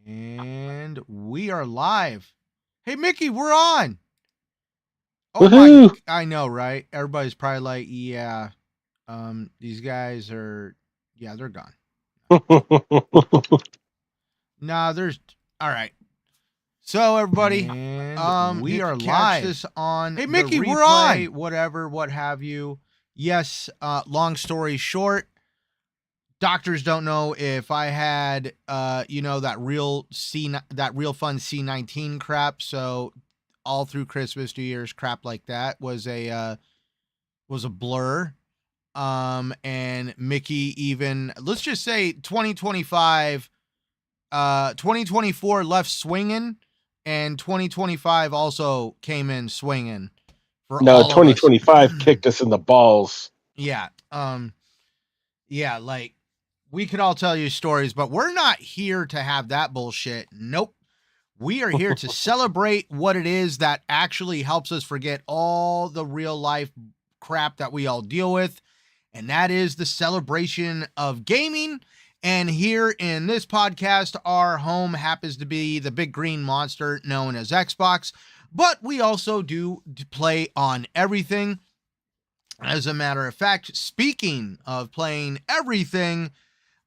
And we are live. Hey, Mickey, we're on. Oh my, Woohoo! I know, right? Everybody's probably like, yeah, these guys are, yeah, they're gone. Nah, there's, all right. So everybody, And we you are can catch live. this on Hey, the Mickey, we're replay, on. Whatever, what have you. Yes, long story short, doctors don't know if I had that real fun C19 crap. So all through Christmas, New Year's, crap like that was a blur. And Mickey, even, let's just say 2025, 2024 left swinging, and 2025 also came in swinging for no, all of us. 2025 kicked us in the balls. Yeah. Yeah, like, we could all tell you stories, but we're not here to have that bullshit. Nope. We are here to celebrate what it is that actually helps us forget all the real life crap that we all deal with. And that is the celebration of gaming. And here in this podcast, our home happens to be the big green monster known as Xbox. But we also do play on everything. As a matter of fact, speaking of playing everything,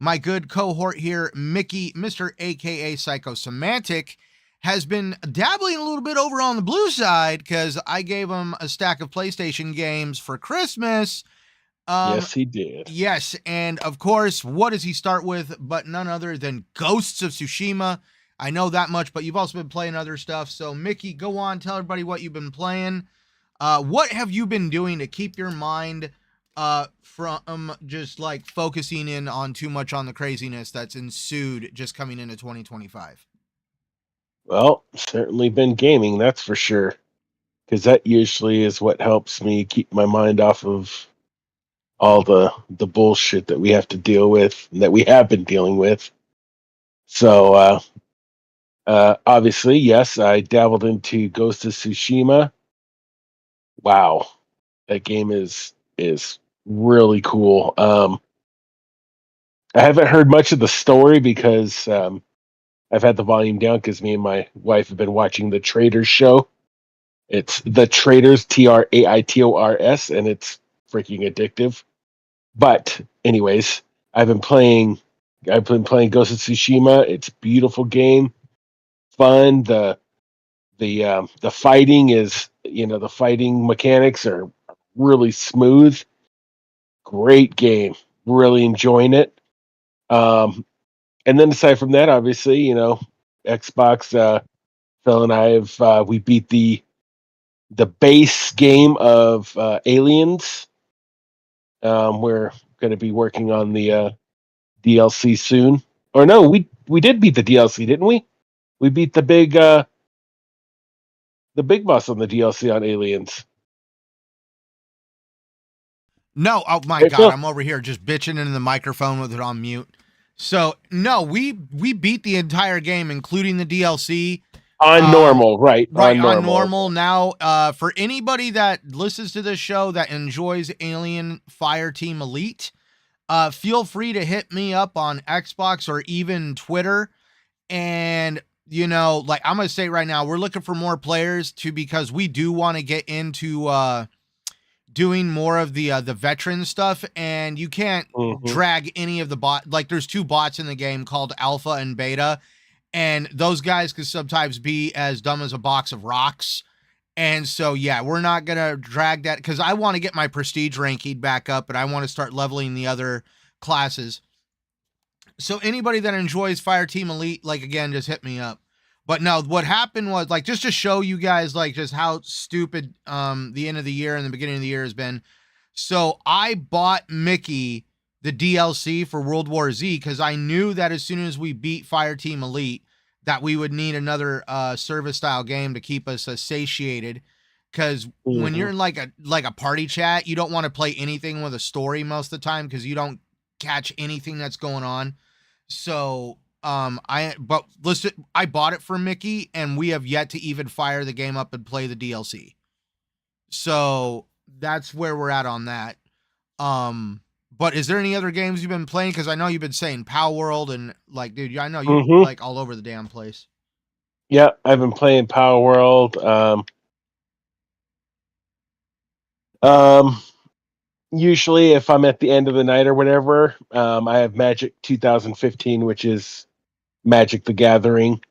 my good cohort here, Mickey, Mr. AKA Psychosemantic, has been dabbling a little bit over on the blue side because I gave him a stack of PlayStation games for Christmas. Yes, he did. Yes, and of course, what does he start with but none other than Ghosts of Tsushima? I know that much, but you've also been playing other stuff. So, Mickey, go on, tell everybody what you've been playing. What have you been doing to keep your mind from just like focusing in on too much on the craziness that's ensued just coming into 2025? Well, certainly been gaming, that's for sure. Because that usually is what helps me keep my mind off of all the bullshit that we have to deal with, and that we have been dealing with. So, obviously, yes, I dabbled into Ghost of Tsushima. Wow, that game is really cool. I haven't heard much of the story because I've had the volume down because me and my wife have been watching the Traders show. It's the Traders, Traitors, and it's freaking addictive. But anyways, I've been playing. I've been playing Ghost of Tsushima. It's a beautiful game, fun. The fighting is, the fighting mechanics are really smooth. Great game. Really enjoying it. And then aside from that, obviously, Xbox. Phil and I have we beat the base game of Aliens. We're going to be working on the DLC soon. Or no, we did beat the DLC, didn't we? We beat the big boss on the DLC on Aliens. No, oh my Right, god, Phil? I'm over here just bitching into the microphone with it on mute. So no, we beat the entire game, including the DLC. On normal, right? Right, On on normal. normal. Now, for anybody that listens to this show that enjoys Alien Fireteam Elite, feel free to hit me up on Xbox or even Twitter. And, like, I'm going to say right now, we're looking for more players because we do want to get into doing more of the veteran stuff. And you can't Mm-hmm. drag any of the bot. Like, there's two bots in the game called Alpha and Beta, and those guys could sometimes be as dumb as a box of rocks. And so, yeah, we're not going to drag that because I want to get my prestige ranking back up and I want to start leveling the other classes. So anybody that enjoys Fireteam Elite, like, again, just hit me up. But no, what happened was, like, just to show you guys, like, just how stupid the end of the year and the beginning of the year has been. So I bought Mickey the DLC for World War Z because I knew that as soon as we beat Fireteam Elite, that we would need another service style game to keep us satiated. Because when Mm-hmm. you're in like a party chat, you don't want to play anything with a story most of the time because you don't catch anything that's going on. So but listen, I bought it for Mickey, and we have yet to even fire the game up and play the DLC. So that's where we're at on that. Um, But is there any other games you've been playing? Because I know you've been saying Power World and like, dude, I know you Mm-hmm. like all over the damn place. Yeah, I've been playing Power World. Um, Usually, if I'm at the end of the night or whatever, I have Magic 2015, which is Magic the Gathering,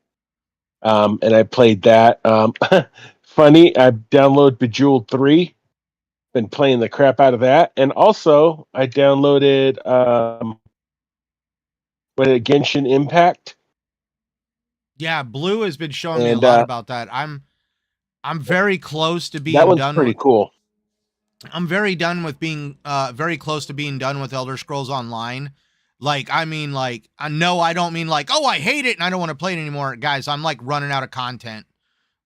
and I played that. Funny, I downloaded Bejeweled 3, been playing the crap out of that, and also I downloaded Genshin Impact, Yeah, Blue has been showing me a and lot about that. I'm very close to that being one's done pretty with. cool. I'm very done with being very close to being done with Elder Scrolls Online. Like, I mean, like, I know I don't mean like, oh, I hate it and I don't want to play it anymore, guys. I'm like running out of content,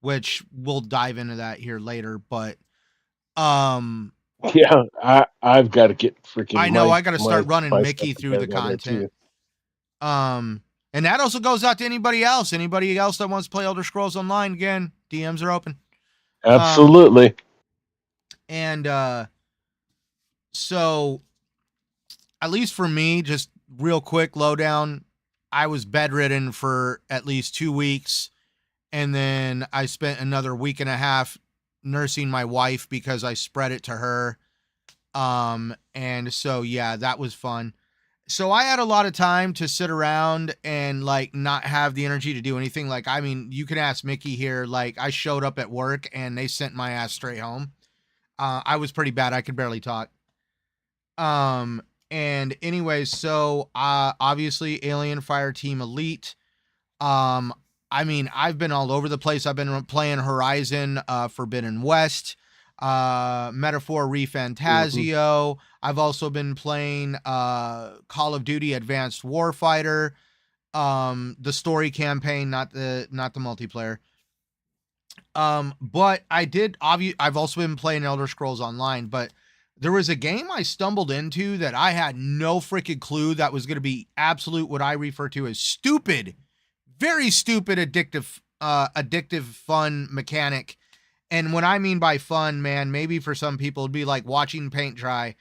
which we'll dive into that here later. But um, Yeah, I've got to get freaking I know I got to my start running my stuff Mickey through the together on there content. too. And that also goes out to anybody else. Anybody else that wants to play Elder Scrolls Online, again, DMs are open. Absolutely. And so at least for me, just real quick lowdown, I was bedridden for at least 2 weeks. And then I spent another week and a half nursing my wife because I spread it to her. And so, yeah, that was fun. So I had a lot of time to sit around and like not have the energy to do anything. Like, I mean, you can ask Mickey here. Like, I showed up at work and they sent my ass straight home. I was pretty bad. I could barely talk. Um, and anyways, so obviously Alien Fire Team Elite. Um, I mean, I've been all over the place. I've been playing Horizon, Forbidden West, Metaphor Mm-hmm. ReFantazio. I've also been playing Call of Duty Advanced Warfighter, the story campaign, not the multiplayer. But I've also been playing Elder Scrolls Online, but there was a game I stumbled into that I had no freaking clue that was going to be absolute what I refer to as stupid, very stupid, addictive fun mechanic. And what I mean by fun, man, maybe for some people it'd be like watching paint dry,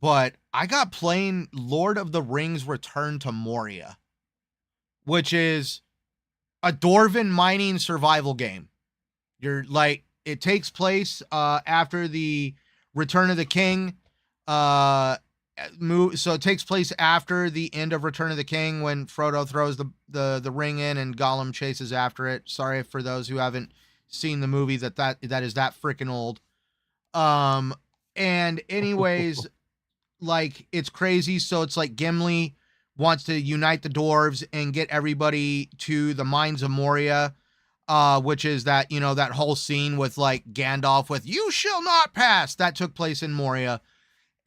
but I got playing Lord of the Rings Return to Moria, which is a Dwarven mining survival game. You're like, it takes place after the Return of the King so it takes place after the end of Return of the King when Frodo throws the ring in and Gollum chases after it. Sorry for those who haven't seen the movie that is that freaking old. And anyways, like it's crazy. So it's like Gimli wants to unite the dwarves and get everybody to the mines of Moria, which is that, that whole scene with like Gandalf with "You shall not pass" that took place in Moria.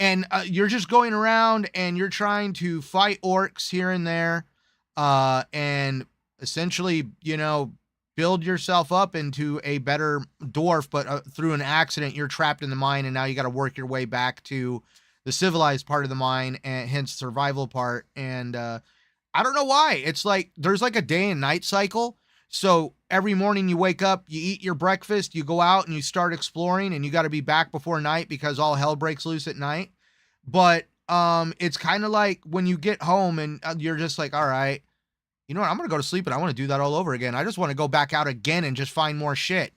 And you're just going around and you're trying to fight orcs here and there, and essentially, build yourself up into a better dwarf. But through an accident, you're trapped in the mine, and now you got to work your way back to the civilized part of the mine, and hence survival part. And I don't know why. It's like there's like a day and night cycle. So every morning you wake up, you eat your breakfast, you go out and you start exploring, and you got to be back before night because all hell breaks loose at night. But it's kind of like when you get home and you're just like, all right, you know what? I'm going to go to sleep and I want to do that all over again. I just want to go back out again and just find more shit.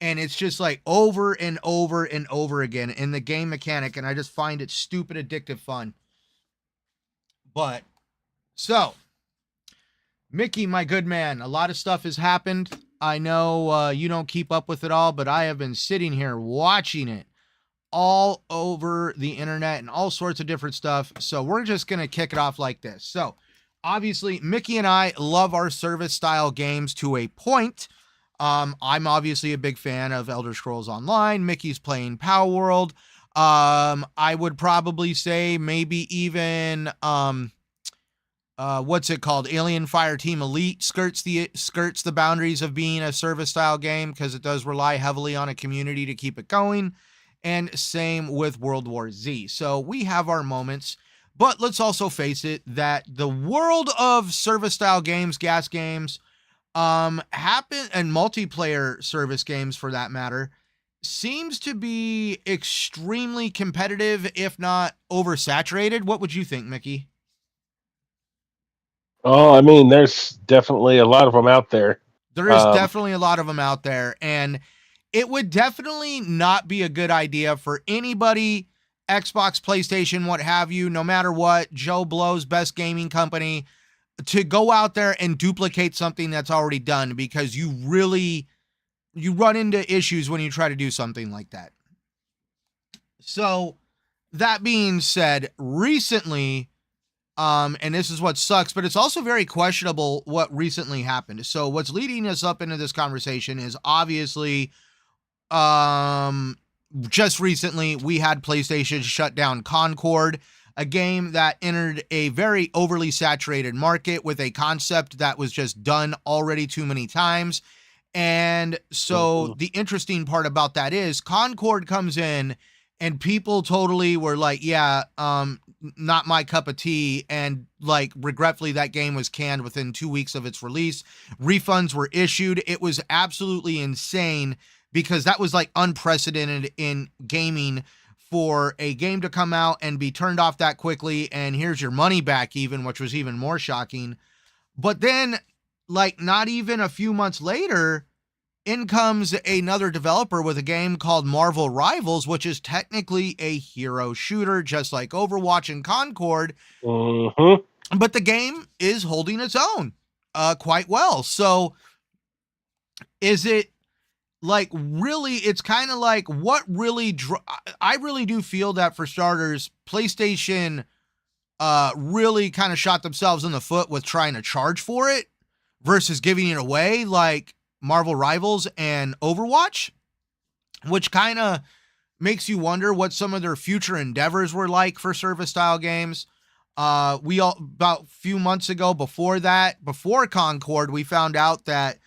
And it's just like over and over and over again in the game mechanic. And I just find it stupid, addictive fun. But so, Mickey, my good man, a lot of stuff has happened. I know you don't keep up with it all, but I have been sitting here watching it all over the internet and all sorts of different stuff. So we're just going to kick it off like this. So obviously, Mickey and I love our service style games to a point. I'm obviously a big fan of Elder Scrolls Online. Mickey's playing Power World. I would probably say maybe even what's it called? Alien Fire Team Elite skirts the boundaries of being a service style game because it does rely heavily on a community to keep it going. And same with World War Z. So we have our moments, but let's also face it that the world of service style games, gas games, happen, and multiplayer service games for that matter, seems to be extremely competitive, if not oversaturated. What would you think, Mickey? Oh, I mean, there's definitely a lot of them out there. There is Um, definitely a lot of them out there, and it would definitely not be a good idea for anybody, Xbox, PlayStation, what have you, no matter what, Joe Blow's best gaming company, to go out there and duplicate something that's already done, because you run into issues when you try to do something like that. So that being said, recently, and this is what sucks, but it's also very questionable what recently happened. So what's leading us up into this conversation is obviously, um, just recently we had PlayStation shut down Concord, a game that entered a very overly saturated market with a concept that was just done already too many times. And so mhm. the interesting part about that is Concord comes in and people totally were like, yeah, not my cup of tea. And like, regretfully, that game was canned within 2 weeks of its release. Refunds were issued. It was absolutely insane because that was like unprecedented in gaming for a game to come out and be turned off that quickly. And here's your money back, even, which was even more shocking. But then, like, not even a few months later, in comes another developer with a game called Marvel Rivals, which is technically a hero shooter, just like Overwatch and Concord. Mhm. But the game is holding its own quite well. So is it like really? It's kind of like what really. I really do feel that for starters, PlayStation really kind of shot themselves in the foot with trying to charge for it versus giving it away like Marvel Rivals and Overwatch, which kind of makes you wonder what some of their future endeavors were like for service style games. We all about a few months ago before Concord, we found out that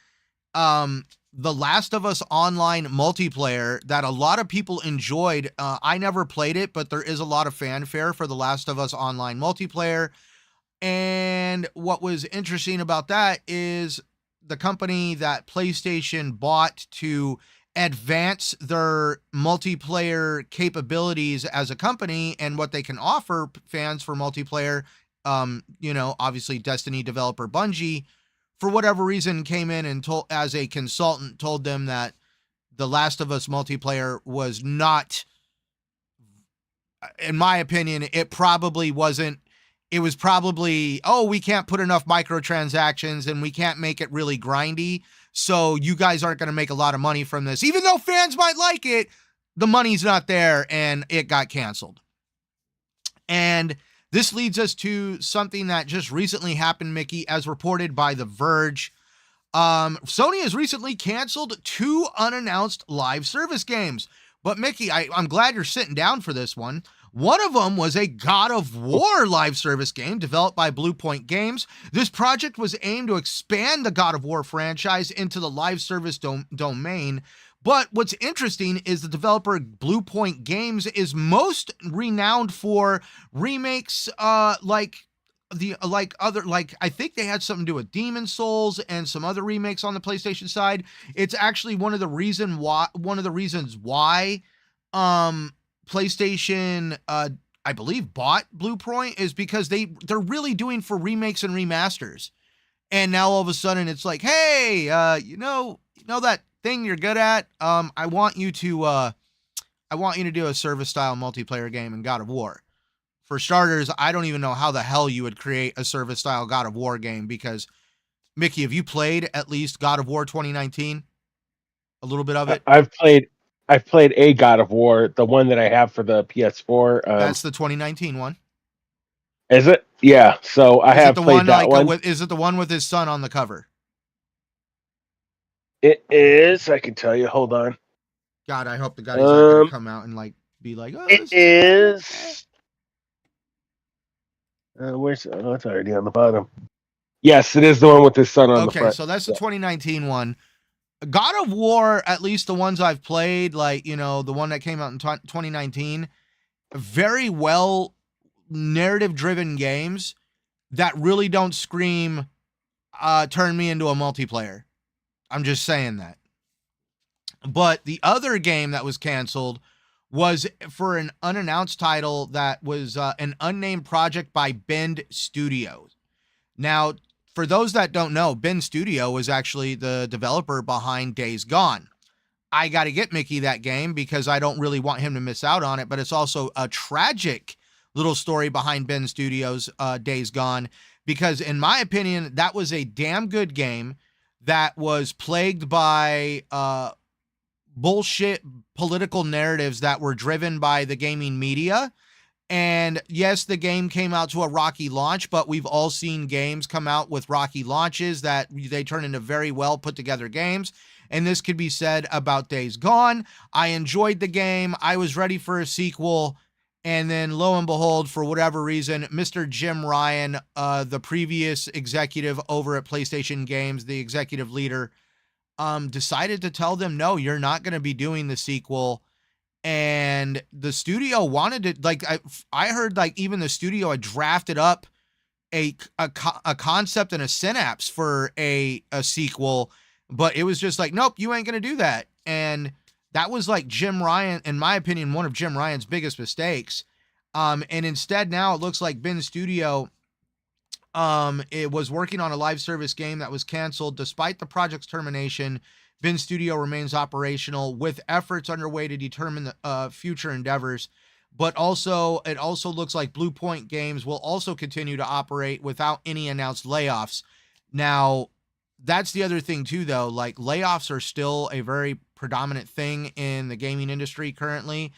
the Last of Us online multiplayer that a lot of people enjoyed. I never played it, but there is a lot of fanfare for the Last of Us online multiplayer. And what was interesting about that is the company that PlayStation bought to advance their multiplayer capabilities as a company and what they can offer fans for multiplayer. Obviously Destiny developer Bungie, for whatever reason, came in and told, as a consultant, told them that the Last of Us multiplayer was not, in my opinion, it probably wasn't. It was probably, oh, we can't put enough microtransactions and we can't make it really grindy. So you guys aren't going to make a lot of money from this. Even though fans might like it, the money's not there and it got canceled. And this leads us to something that just recently happened, Mickey, as reported by The Verge. Sony has recently canceled 2 unannounced live service games. But Mickey, I'm glad you're sitting down for this one. One of them was a God of War live service game developed by Blue Point Games. This project was aimed to expand the God of War franchise into the live service domain. But what's interesting is the developer Blue Point Games is most renowned for remakes I think they had something to do with Demon Souls and some other remakes on the PlayStation side. It's actually one of the reasons why PlayStation I believe bought Blue Point, is because they're really doing for remakes and remasters. And now all of a sudden it's like, hey, you know that thing you're good at? I want you to do a service style multiplayer game in God of War. For starters, I don't even know how the hell you would create a service style God of War game, because Mickey, have you played at least God of War 2019? A little bit of it? I've played a God of War, the one that I have for the PS4. That's the 2019 one. Is it? Yeah. So I Is it have the played one that one. is it the one with his son on the cover? It is. I can tell you. Hold on. God, I hope the God he's not going to Um, come out and like be like, oh, it this is is. Where's? Oh, it's already on the bottom. Yes, it is the one with his son on the okay. front. So that's the Yeah. 2019 one. God of War, at least the ones I've played, like, the one that came out in 2019, very well narrative driven games that really don't scream turn me into a multiplayer. I'm just saying that. But the other game that was canceled was for an unannounced title that was an unnamed project by Bend Studios. Now, for those that don't know, Bend Studio was actually the developer behind Days Gone. I got to get Mickey that game because I don't really want him to miss out on it, but it's also a tragic little story behind Bend Studios' Days Gone, because in my opinion, that was a damn good game that was plagued by bullshit political narratives that were driven by the gaming media. And yes, the game came out to a rocky launch, but we've all seen games come out with rocky launches that they turn into very well put together games. And this could be said about Days Gone. I enjoyed the game. I was ready for a sequel. And then lo and behold, for whatever reason, Mr. Jim Ryan, the previous executive over at PlayStation Games, the executive leader, decided to tell them, no, you're not going to be doing the sequel. And the studio wanted to, like, I heard like even the studio had drafted up a concept and a synapse for a sequel, but it was just like, nope, you ain't going to do that. And that was like Jim Ryan, in my opinion, one of Jim Ryan's biggest mistakes. And instead now it looks like Bend Studio it was working on a live service game that was canceled. Despite the project's termination, Bend Studio remains operational with efforts underway to determine the future endeavors. But also, it also looks like Blue Point Games will also continue to operate without any announced layoffs. Now, that's the other thing too, though. Like, layoffs are still a very predominant thing in the gaming industry currently.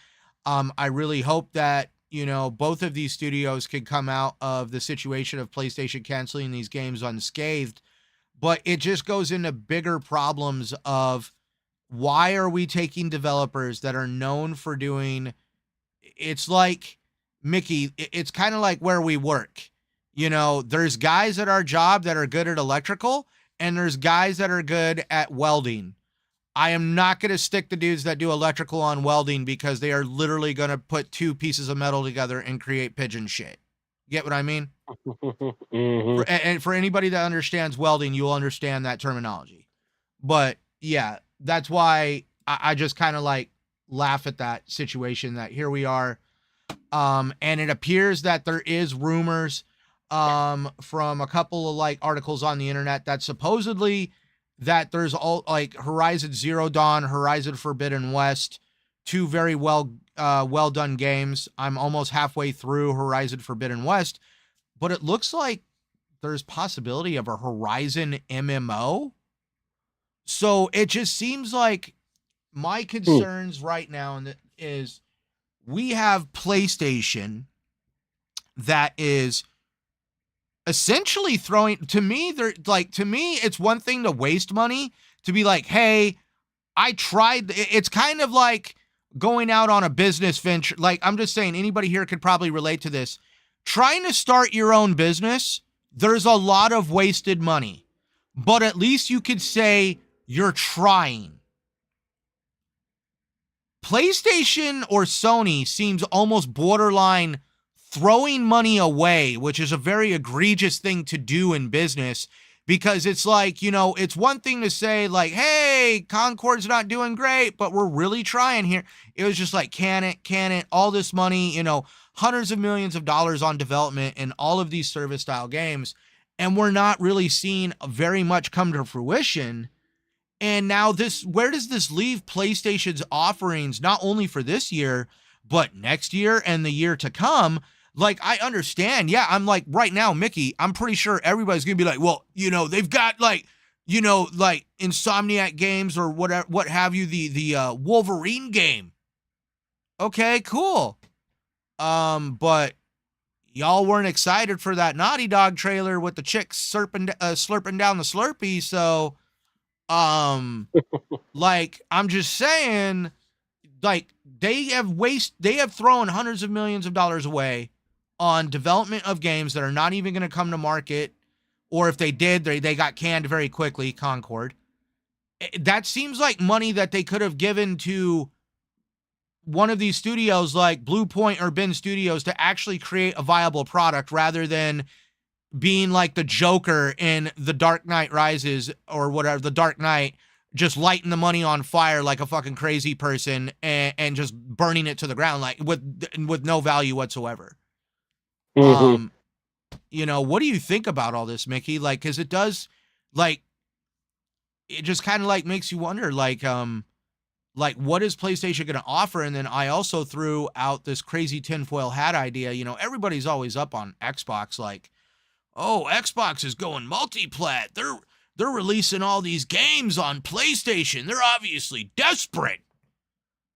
I really hope that, you know, both of these studios can come out of the situation of PlayStation canceling these games unscathed. But it just goes into bigger problems of why are we taking developers that are known for doing, it's like, Mickey, it's kind of like where we work. You know, there's guys at our job that are good at electrical, and there's guys that are good at welding. I am not going to stick the dudes that do electrical on welding because they are literally going to put two pieces of metal together and create pigeon shit. Get what I mean? Mm-hmm. And for anybody that understands welding, you'll understand that terminology. But yeah, that's why I just kind of like laugh at that situation that here we are. And it appears that there is rumors from a couple of like articles on the internet that supposedly that there's all like Horizon Zero Dawn, Horizon Forbidden West, two very well done games. I'm almost halfway through Horizon Forbidden West, but it looks like there's possibility of a Horizon MMO. So it just seems like my concerns right now is we have PlayStation that is essentially throwing, to me, it's one thing to waste money, to be like, hey, I tried. It's kind of like going out on a business venture. Like, I'm just saying, anybody here could probably relate to this. Trying to start your own business, there's a lot of wasted money, but at least you could say you're trying. PlayStation or Sony seems almost borderline throwing money away, which is a very egregious thing to do in business, because it's like, you know, it's one thing to say like, hey, Concord's not doing great, but we're really trying here. It was just like, can it, all this money, you know, hundreds of millions of dollars on development in all of these service style games. And we're not really seeing very much come to fruition. And now where does this leave PlayStation's offerings, not only for this year, but next year and the year to come? Like, I understand. Yeah, I'm like, right now, Mickey, I'm pretty sure everybody's going to be like, well, you know, they've got like, you know, like Insomniac Games or whatever, what have you, the Wolverine game. Okay, cool. But y'all weren't excited for that Naughty Dog trailer with the chick slurping down the Slurpee. So, like, I'm just saying, like, they have thrown hundreds of millions of dollars away on development of games that are not even going to come to market, or if they did, they got canned very quickly. Concord. That seems like money that they could have given to one of these studios like Blue Point or Bend Studios to actually create a viable product, rather than being like the Joker in The Dark Knight Rises or whatever, The Dark Knight, just lighting the money on fire like a fucking crazy person and just burning it to the ground like with no value whatsoever. Mm-hmm. What do you think about all this, Mickey? Like, because it does, like, it just kind of like makes you wonder, like what is PlayStation going to offer? And then I also threw out this crazy tinfoil hat idea. Everybody's always up on Xbox, like, oh, Xbox is going multi-plat. They're releasing all these games on PlayStation. They're obviously desperate.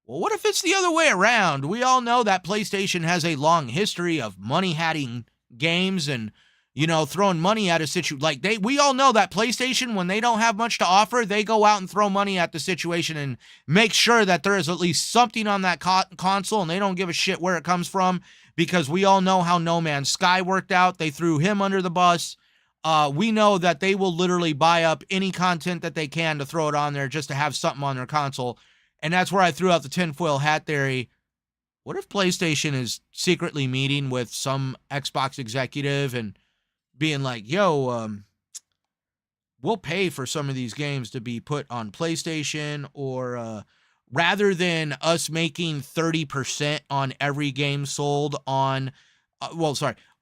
Well, what if it's the other way around? We all know that PlayStation has a long history of money-hatting games and, throwing money at a situation. Like, we all know that PlayStation, when they don't have much to offer, they go out and throw money at the situation and make sure that there is at least something on that console, and they don't give a shit where it comes from, because we all know how No Man's Sky worked out. They threw him under the bus. We know that they will literally buy up any content that they can to throw it on there just to have something on their console. And that's where I threw out the tinfoil hat theory. What if PlayStation is secretly meeting with some Xbox executive and being like, yo, we'll pay for some of these games to be put on PlayStation, or rather than us making 30% on every game sold on,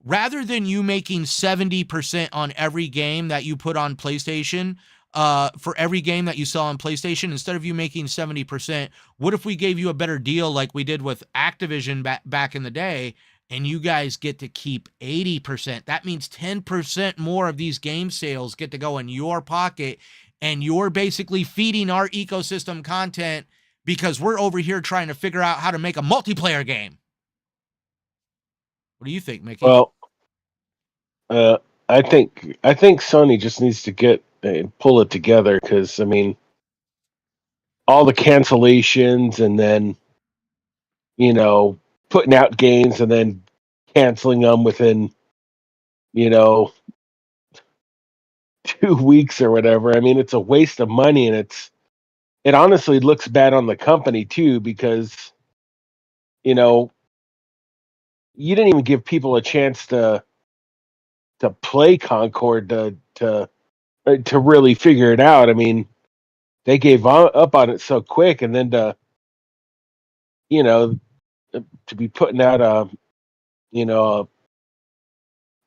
rather than you making 70% on every game that you put on PlayStation, for every game that you sell on PlayStation, instead of you making 70%, what if we gave you a better deal like we did with Activision back in the day, and you guys get to keep 80%? That means 10% more of these game sales get to go in your pocket, and you're basically feeding our ecosystem content because we're over here trying to figure out how to make a multiplayer game. What do you think, Mickey? Well, I think Sony just needs to get and pull it together, because I mean, all the cancellations and then putting out games and then canceling them within 2 weeks or whatever. I mean, it's a waste of money, and it honestly looks bad on the company too, because you didn't even give people a chance to play Concord to really figure it out. I mean, they gave up on it so quick, and then to be putting out a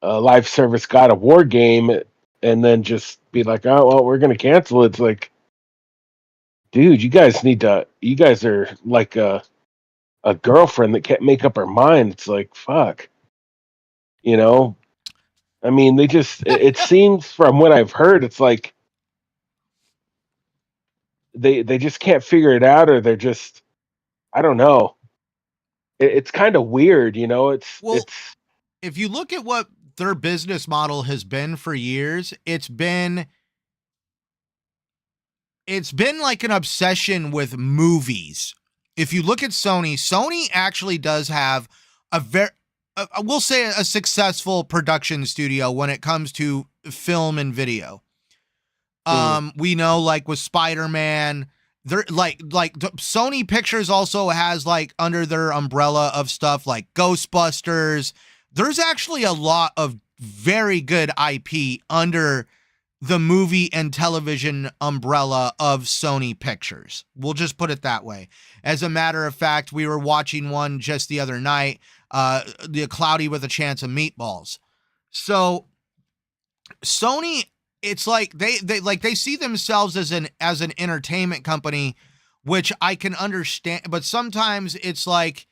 live service God of War game, and then just be like, oh well, we're gonna cancel it. It's like, dude, you guys are like a girlfriend that can't make up her mind. It's like, fuck. I mean, it seems from what I've heard, it's like they just can't figure it out, or they're just, I don't know. It's kind of weird, Well, if you look at what their business model has been for years, it's been like an obsession with movies. If you look at Sony actually does have we'll say a successful production studio when it comes to film and video. We know, like with Spider-Man, they're like Sony Pictures also has, like, under their umbrella of stuff like Ghostbusters. There's actually a lot of very good IP under the movie and television umbrella of Sony Pictures. We'll just put it that way. As a matter of fact, we were watching one just the other night, The Cloudy with a Chance of Meatballs. So Sony, it's like they see themselves as an entertainment company, which I can understand, but sometimes it's like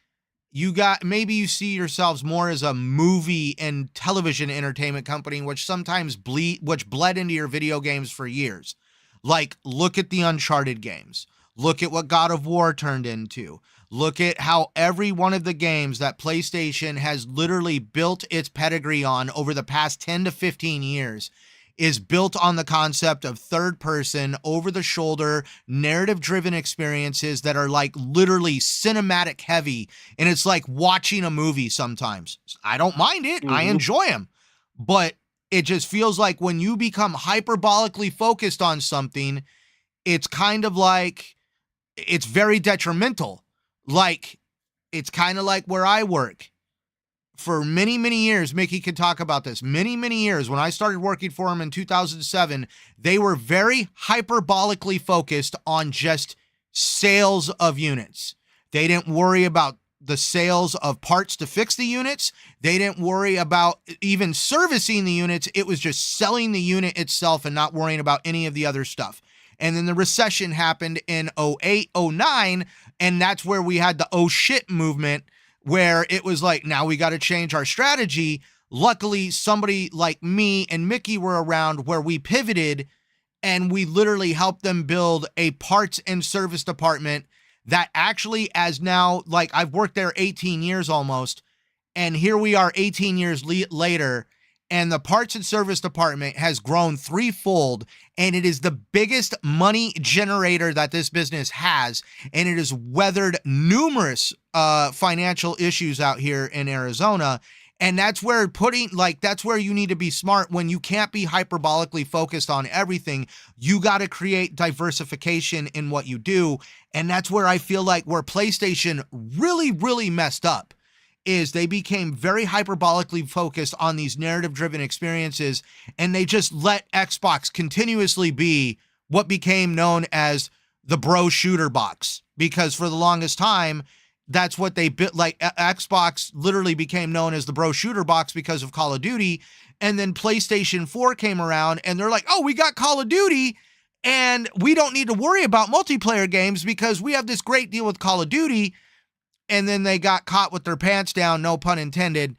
maybe you see yourselves more as a movie and television entertainment company, which sometimes bled into your video games for years. Like, look at the Uncharted games. Look at what God of War turned into. Look at how every one of the games that PlayStation has literally built its pedigree on over the past 10 to 15 years is built on the concept of third-person, over-the-shoulder, narrative-driven experiences that are, like, literally cinematic heavy, and it's like watching a movie sometimes. I don't mind it. I enjoy them. But it just feels like when you become hyperbolically focused on something, it's kind of like it's very detrimental. Like, it's kind of like where I work. for many, many years, Mickey could talk about this, many, many years, when I started working for them in 2007, they were very hyperbolically focused on just sales of units. They didn't worry about the sales of parts to fix the units. They didn't worry about even servicing the units. It was just selling the unit itself and not worrying about any of the other stuff. And then the recession happened in 08, 09, and that's where we had the oh shit movement, where it was like, now we got to change our strategy. Luckily, somebody like me and Mickey were around where we pivoted, and we literally helped them build a parts and service department that actually, as now, like, I've worked there 18 years almost, and here we are 18 years later, and the parts and service department has grown threefold, and it is the biggest money generator that this business has, and it has weathered numerous financial issues out here in Arizona. And that's where that's where you need to be smart. When you can't be hyperbolically focused on everything, you got to create diversification in what you do. And that's where I feel like where PlayStation really, really messed up is they became very hyperbolically focused on these narrative-driven experiences, and they just let Xbox continuously be what became known as the bro shooter box. Because for the longest time, that's what they bit. Like Xbox literally became known as the bro shooter box because of Call of Duty. And then PlayStation 4 came around and they're like, oh, we got Call of Duty and we don't need to worry about multiplayer games because we have this great deal with Call of Duty. And then they got caught with their pants down, no pun intended,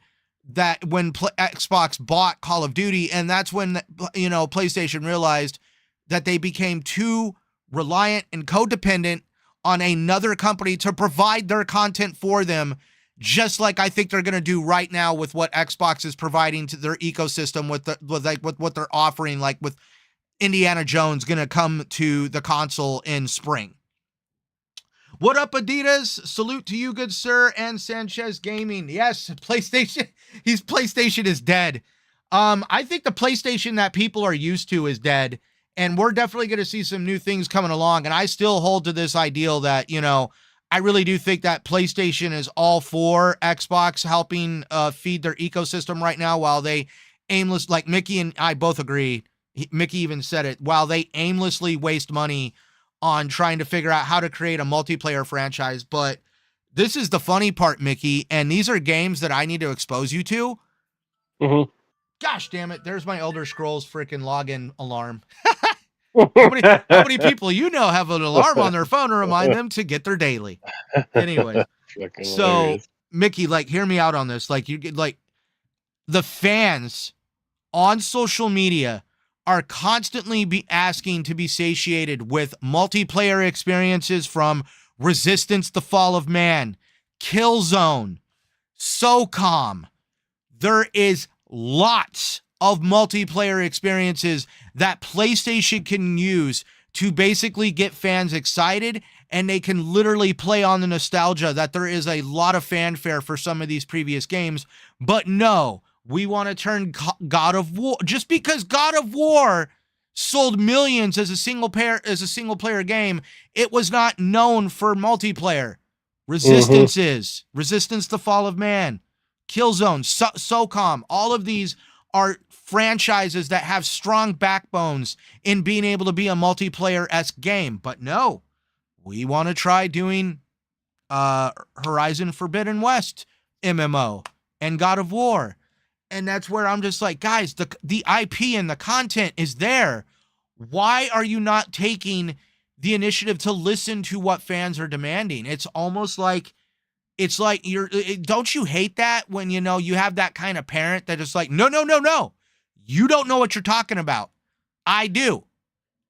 that when Xbox bought Call of Duty. And that's when, PlayStation realized that they became too reliant and codependent on another company to provide their content for them, just like I think they're going to do right now with what Xbox is providing to their ecosystem with what they're offering, like with Indiana Jones going to come to the console in spring. What up, Adidas? Salute to you, good sir, and Sanchez Gaming. Yes, PlayStation. PlayStation is dead. I think the PlayStation that people are used to is dead. And we're definitely going to see some new things coming along. And I still hold to this ideal that, I really do think that PlayStation is all for Xbox helping feed their ecosystem right now while they like Mickey and I both agree. Mickey even said it, while they aimlessly waste money on trying to figure out how to create a multiplayer franchise. But this is the funny part, Mickey. And these are games that I need to expose you to. Mm-hmm. Gosh damn it. There's my Elder Scrolls freaking login alarm. How many people have an alarm on their phone to remind them to get their daily? Anyway, so hilarious. Mickey, hear me out on this. You get the fans on social media are constantly asking to be satiated with multiplayer experiences from Resistance: The Fall of Man, Killzone, SOCOM. There is lots of multiplayer experiences that PlayStation can use to basically get fans excited, and they can literally play on the nostalgia that there is a lot of fanfare for some of these previous games. But no, we want to turn God of War, just because God of War sold millions as a single player game, it was not known for multiplayer. Resistance is Resistance: The Fall of Man, Killzone, SOCOM, all of these are franchises that have strong backbones in being able to be a multiplayer-esque game. But no, we want to try doing Horizon Forbidden West MMO and God of War. And that's where I'm just like, guys, the IP and the content is there. Why are you not taking the initiative to listen to what fans are demanding? It's almost like, don't you hate that when, you have that kind of parent that is like, no. You don't know what you're talking about. I do.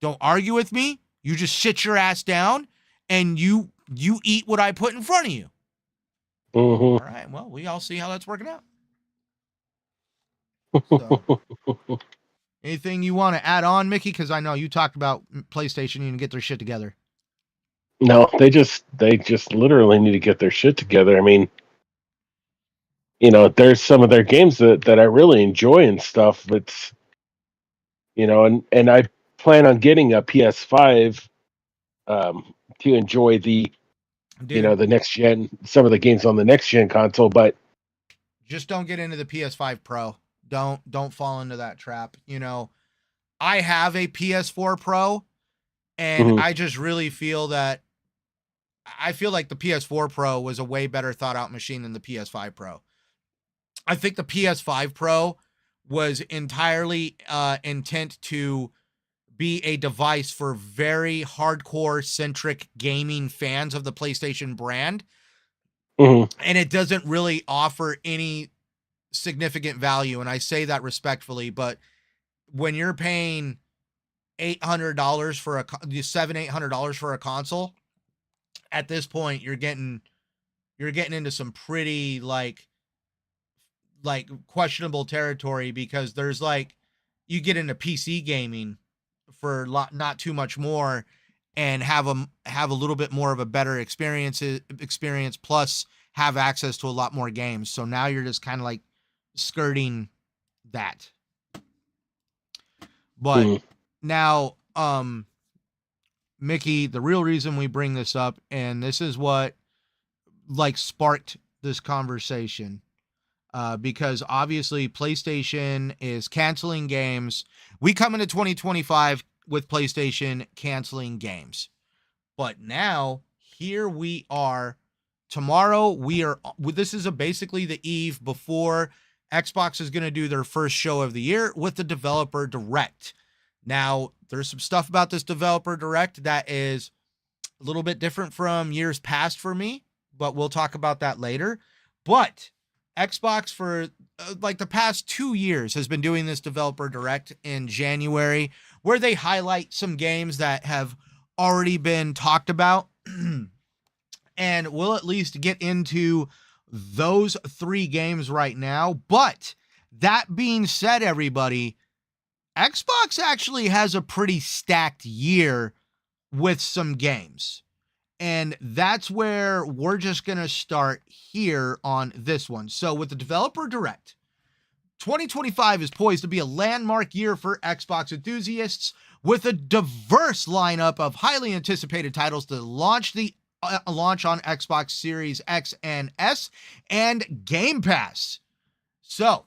Don't argue with me. You just sit your ass down and you eat what I put in front of you. All right. Well, we all see how that's working out. So, anything you want to add on, Mickey? Because I know you talked about PlayStation needing to get their shit together. No, they just literally need to get their shit together. I mean, there's some of their games that I really enjoy and stuff. It's, and I plan on getting a PS5 to enjoy the, the next gen, some of the games on the next gen console. But Just don't get into the PS5 Pro. Don't fall into that trap. You know, I have a PS4 Pro, and Mhm. I just really feel that I feel like the PS4 Pro was a way better thought out machine than the PS5 Pro. I think the PS5 Pro was entirely intent to be a device for very hardcore centric gaming fans of the PlayStation brand, Mhm. and it doesn't really offer any significant value. And I say that respectfully, but when you're paying $800 for $700-800 for a console, at this point you're getting into some pretty like questionable territory, because there's like you get into PC gaming for not too much more and have a little bit more of a better experience, plus have access to a lot more games. So now you're just kind of like skirting that. But Mhm. now Mickey, the real reason we bring this up, and this is what like sparked this conversation, because obviously PlayStation is canceling games. We come into 2025 with PlayStation canceling games. But now, here we are. Tomorrow, this is basically the eve before Xbox is going to do their first show of the year with the Developer Direct. Now, there's some stuff about this Developer Direct that is a little bit different from years past for me, but we'll talk about that later. But Xbox for like the past 2 years has been doing this Developer Direct in January, where they highlight some games that have already been talked about. And we'll at least get into those 3 games right now. But that being said, everybody, Xbox actually has a pretty stacked year with some games. And that's where we're just going to start here on this one. So, with the Developer Direct, 2025 is poised to be a landmark year for Xbox enthusiasts, with a diverse lineup of highly anticipated titles to launch on Xbox Series X and S and Game Pass. So,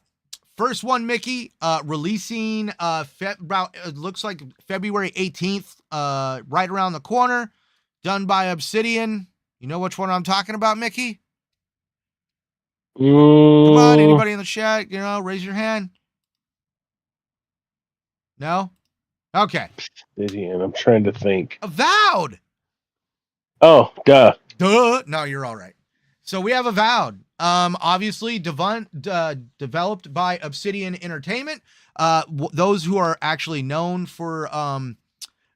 first one, Mickey, releasing it looks like February 18th, right around the corner, done by Obsidian. You know which one I'm talking about, Mickey? Come on, Mm, anybody in the chat, raise your hand. No? Okay. Obsidian, I'm trying to think. Avowed. Oh, duh. Duh. No, you're all right. So we have Avowed. Obviously developed by Obsidian Entertainment. Those who are actually known for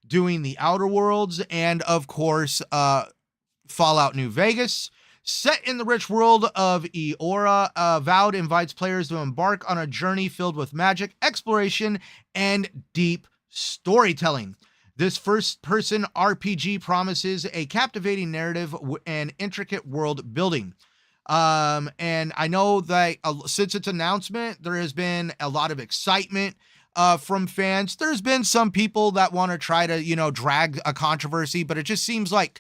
doing the Outer Worlds and, of course, Fallout New Vegas. Set in the rich world of Eora, Avowed invites players to embark on a journey filled with magic, exploration, and deep storytelling. This first-person RPG promises a captivating narrative and intricate world building. And I know that since its announcement, there has been a lot of excitement from fans. There's been some people that want to try to, drag a controversy, but it seems like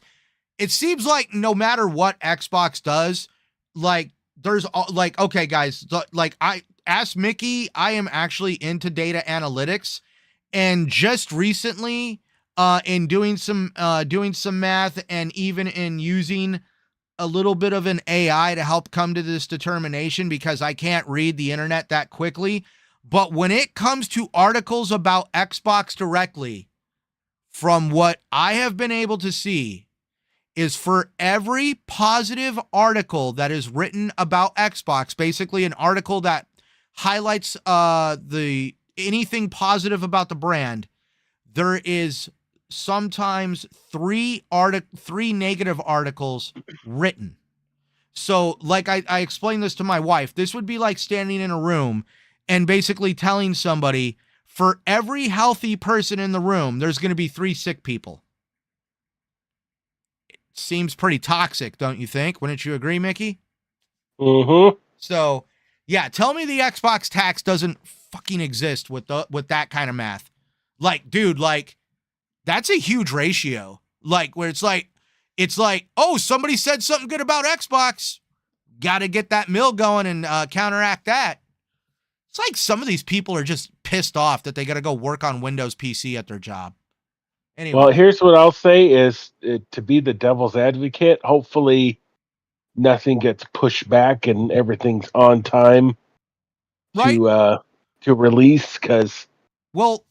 no matter what Xbox does, like there's like, okay, guys, like I asked Mickey, I am actually into data analytics, and just recently, in doing some math, and even in using a little bit of an AI to help come to this determination, because I can't read the internet that quickly. But when it comes to articles about Xbox directly, from what I have been able to see, is for every positive article that is written about Xbox, basically an article that highlights the anything positive about the brand, there is sometimes three negative articles written. So, like I explained this to my wife, this would be like standing in a room and basically telling somebody, for every healthy person in the room, there's going to be 3 sick people. Seems pretty toxic, don't you think? Wouldn't you agree, Mickey? Mm-hmm. So, yeah, tell me the Xbox tax doesn't fucking exist with that kind of math. Like, dude, like that's a huge ratio. Like where it's like, oh, somebody said something good about Xbox. got to get that mill going and counteract that. It's like some of these people are just pissed off that they got to go work on Windows PC at their job. Anyway. Well, here's what I'll say is to be the devil's advocate, hopefully nothing gets pushed back and everything's on time Right? to release, because Well,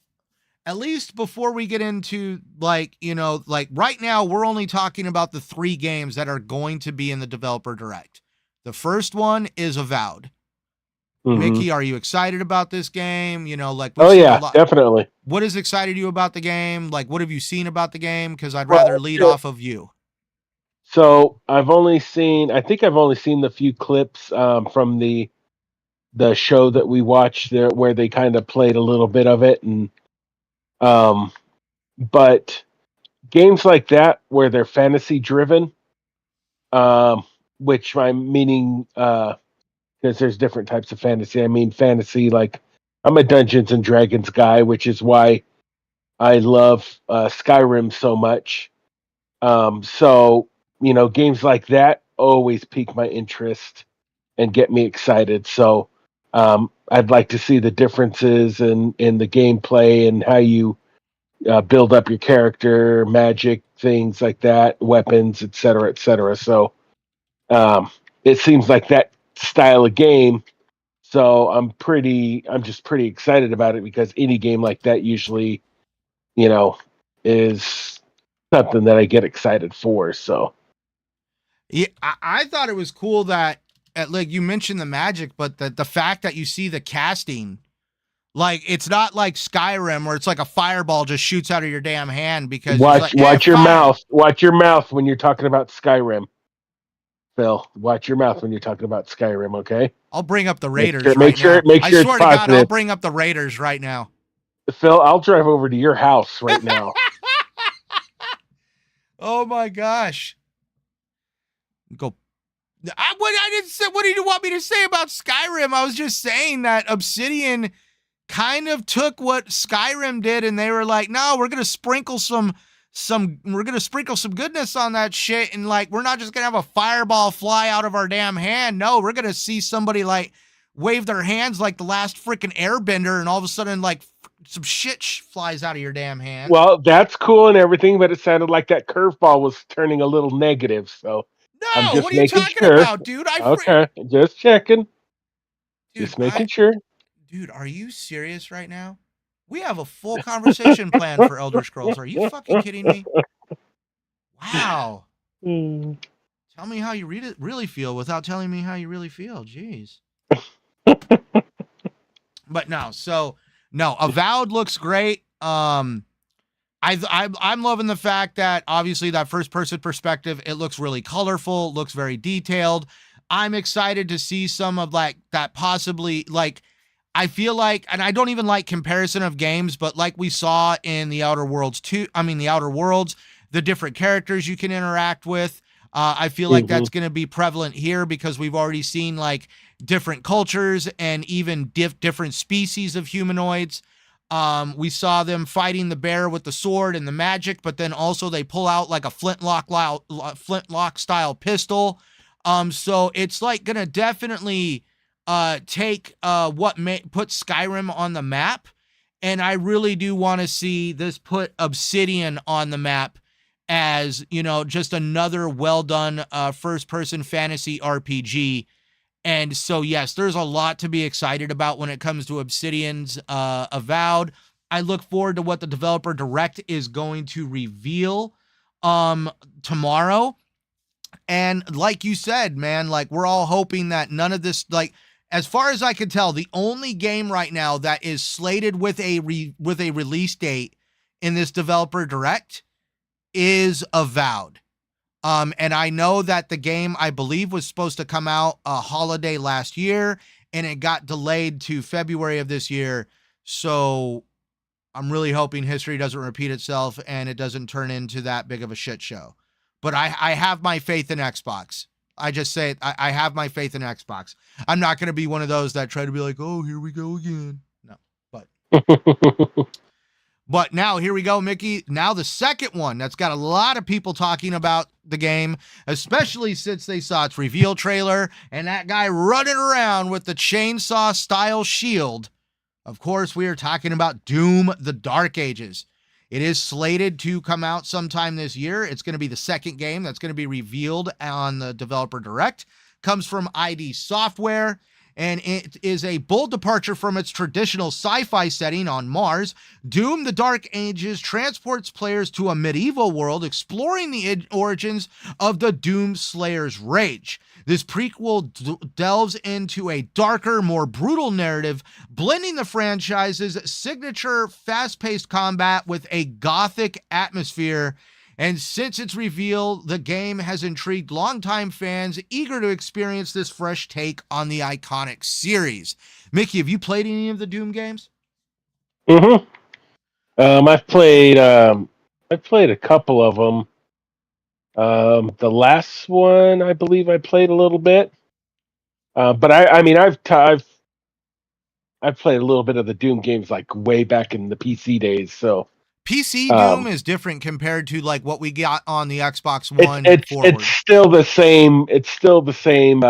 at least before we get into like right now, we're only talking about the 3 games that are going to be in the developer direct. The first one is Avowed. Mickey, are you excited about this game? Oh yeah, definitely. What has excited you about the game? Like, what have you seen about the game? Because I'd rather lead off of you. So I think I've only seen the few clips from the show that we watched there, where they kind of played a little bit of it, and but games like that where they're fantasy driven, which I'm meaning because there's different types of fantasy. I mean fantasy like I'm a Dungeons and Dragons guy, which is why I love Skyrim so much. So games like that always pique my interest and get me excited. So I'd like to see the differences in the gameplay and how you build up your character, magic, things like that, weapons, et cetera, et cetera. So it seems like that style of game. So I'm just pretty excited about it, because any game like that usually, is something that I get excited for. So Yeah, I thought it was cool that like you mentioned the magic, but the fact that you see the casting, like it's not like Skyrim where it's like a fireball just shoots out of your damn hand because watch your mouth. Watch your mouth when you're talking about Skyrim. Phil, watch your mouth when you're talking about Skyrim, okay? I'll bring up the Raiders Make sure I swear to God, I'll bring up the Raiders right now. Phil, I'll drive over to your house right now. Oh my gosh. Go. I didn't say. What do you want me to say about Skyrim? I was just saying that Obsidian kind of took what Skyrim did, and they were like, "No, we're gonna sprinkle some goodness on that shit, and like we're not just gonna have a fireball fly out of our damn hand. No, we're gonna see somebody like wave their hands like the last freaking airbender, and all of a sudden like some shit flies out of your damn hand." Well, that's cool and everything, but it sounded like that curveball was turning a little negative. So no, what are you talking about, dude? Okay, just checking. Dude, just making sure. Dude, are you serious right now? We have a full conversation plan for Elder Scrolls. Are you fucking kidding me? Wow. Tell me how you really feel without telling me how you really feel. Jeez. But no, Avowed looks great. I'm loving the fact that obviously that first person perspective, it looks really colorful, looks very detailed. I'm excited to see some of like that possibly like I feel like, and I don't even like comparison of games, but like we saw in the Outer Worlds, the different characters you can interact with. I feel like that's going to be prevalent here because we've already seen like different cultures and even different species of humanoids. We saw them fighting the bear with the sword and the magic, but then also they pull out like a flintlock style pistol. So it's like going to definitely take what put Skyrim on the map, and I really do want to see this put Obsidian on the map as just another well done first person fantasy RPG. And so yes, there's a lot to be excited about when it comes to Obsidian's Avowed. I look forward to what the developer direct is going to reveal tomorrow. And like you said, man, like we're all hoping that none of this, like as far as I can tell, the only game right now that is slated with a release date in this developer direct is Avowed. And I know that the game, I believe, was supposed to come out a holiday last year, and it got delayed to February of this year. So I'm really hoping history doesn't repeat itself and it doesn't turn into that big of a shit show. But I have my faith in Xbox. I just say it, I have my faith in Xbox. I'm not going to be one of those that try to be like, oh, here we go again. No, But now here we go, Mickey. Now the second one that's got a lot of people talking about the game, especially since they saw its reveal trailer and that guy running around with the chainsaw style shield. Of course, we are talking about Doom: The Dark Ages. It is slated to come out sometime this year. It's going to be the second game that's going to be revealed on the Developer Direct. Comes from ID Software. And it is a bold departure from its traditional sci-fi setting on Mars. Doom: The Dark Ages transports players to a medieval world, exploring the origins of the Doom Slayer's rage. This prequel delves into a darker, more brutal narrative, blending the franchise's signature fast-paced combat with a gothic atmosphere. And since its reveal, the game has intrigued longtime fans eager to experience this fresh take on the iconic series. Mickey, have you played any of the Doom games? Mm-hmm. I've played a couple of them. The last one, I believe, I played a little bit. But I've played a little bit of the Doom games like way back in the PC days. So PC Doom is different compared to like what we got on the Xbox One forward. It's still the same. It's still the same.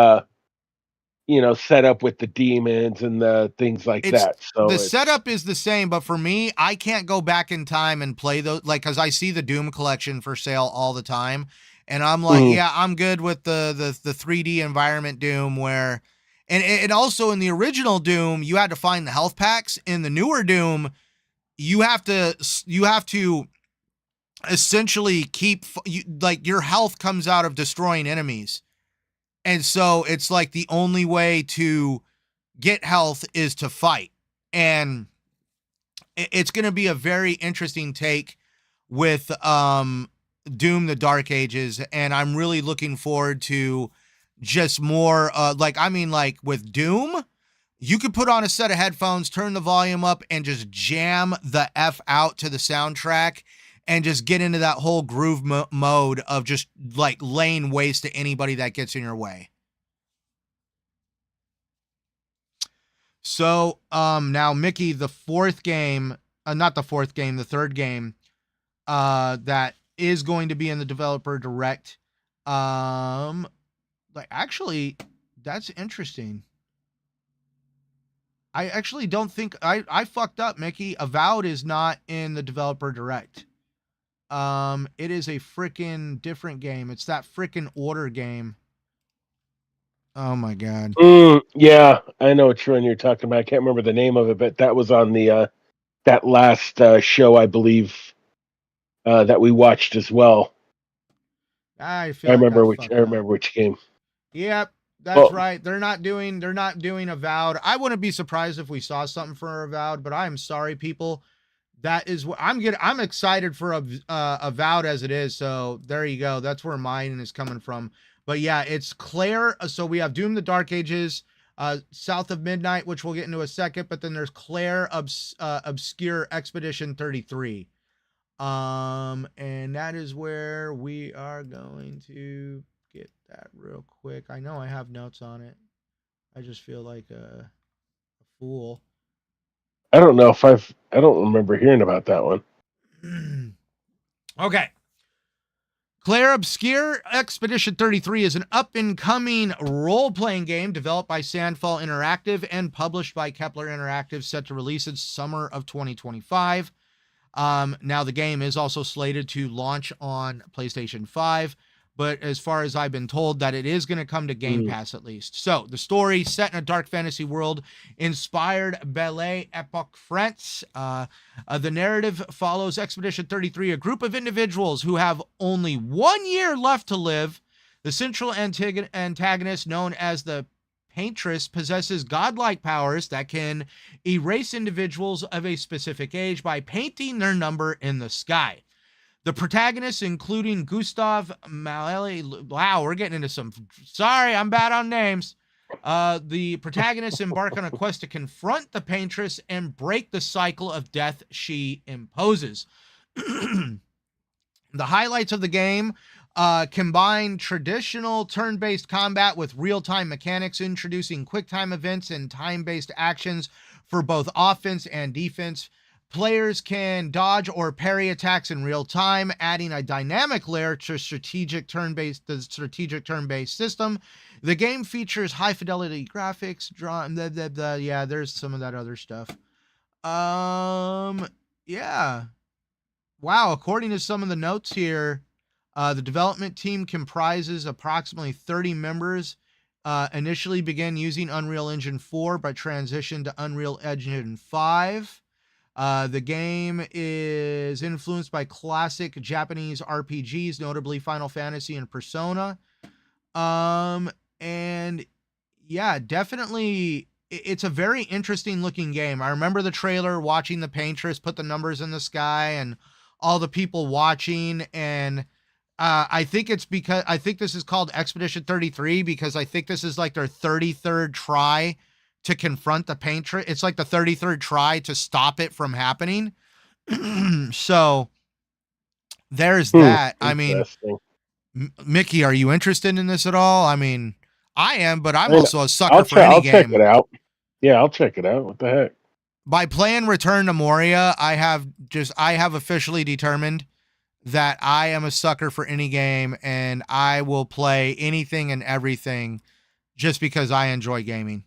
Setup with the demons and the things like that. So the setup is the same, but for me, I can't go back in time and play those, like, because I see the Doom collection for sale all the time, and I'm like, yeah, I'm good with the 3D environment Doom where, and also in the original Doom, you had to find the health packs. In the newer Doom, you have to essentially keep like your health comes out of destroying enemies. And so it's like the only way to get health is to fight. And it's going to be a very interesting take with Doom: The Dark Ages. And I'm really looking forward to just more like with Doom, you could put on a set of headphones, turn the volume up, and just jam the F out to the soundtrack and just get into that whole groove mode of just like laying waste to anybody that gets in your way. So now, Mickey, the third game that is going to be in the Developer Direct. Actually, that's interesting. I actually don't think I fucked up, Mickey. Avowed is not in the Developer Direct. It is a freaking different game. It's that freaking Order game. Oh my god. Yeah, I know which one you're talking about. I can't remember the name of it, but that was on the that last show, I believe, that we watched as well. I remember which game. Yep, that's right. They're not doing Avowed. I wouldn't be surprised if we saw something for Avowed, but I am sorry, people. That is what I'm excited for Avowed as it is. So there you go. That's where mine is coming from. But yeah, it's Claire. So we have Doom: The Dark Ages, South of Midnight, which we'll get into a second. But then there's Claire Obscure Expedition 33. And that is where we are going to get that real quick. I know I have notes on it. I just feel like a fool. I don't know if I don't remember hearing about that one. Okay. Claire Obscure Expedition 33 is an up-and-coming role-playing game developed by Sandfall Interactive and published by Kepler Interactive, set to release in summer of 2025. Now, the game is also slated to launch on PlayStation 5, but as far as I've been told, that it is going to come to Game Pass at least. So, the story set in a dark fantasy world inspired Belle Epoque France. The narrative follows Expedition 33, a group of individuals who have only 1 year left to live. The central antagonist, known as the Paintress, possesses godlike powers that can erase individuals of a specific age by painting their number in the sky. The protagonists, including Gustav Malelli, wow, we're getting into some, sorry, I'm bad on names. The protagonists embark on a quest to confront the Paintress and break the cycle of death she imposes. The highlights of the game combine traditional turn-based combat with real-time mechanics, introducing quick-time events and time-based actions for both offense and defense. Players can dodge or parry attacks in real time, adding a dynamic layer to strategic turn-based system. The game features high fidelity graphics, drawn. Yeah, there's some of that other stuff. Yeah. Wow. According to some of the notes here, the development team comprises approximately 30 members. Initially began using Unreal Engine 4, but transitioned to Unreal Engine 5. The game is influenced by classic Japanese RPGs, notably Final Fantasy and Persona. And yeah, definitely it's a very interesting looking game. I remember the trailer, watching the paintress put the numbers in the sky and all the people watching. And I think this is called Expedition 33 because I think this is like their 33rd try to confront the paintress. It's like the 33rd try to stop it from happening. So there's that. I mean, Mickey, are you interested in this at all? I mean, I am, but I'm also a sucker for any game. I'll check it out. Yeah, I'll check it out. What the heck? By playing Return to Moria, I have officially determined that I am a sucker for any game, and I will play anything and everything just because I enjoy gaming.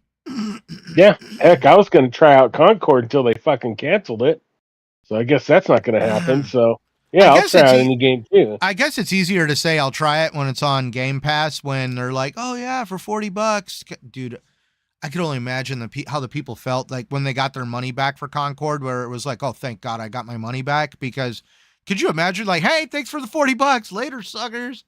Yeah, heck, I was going to try out Concord until they fucking canceled it. So I guess that's not going to happen. So yeah, I'll try out any game too. I guess it's easier to say I'll try it when it's on Game Pass, when they're like, oh yeah, for $40. Dude, I could only imagine how the people felt like when they got their money back for Concord, where it was like, oh, thank God I got my money back. Because could you imagine, like, hey, thanks for the $40. Later, suckers.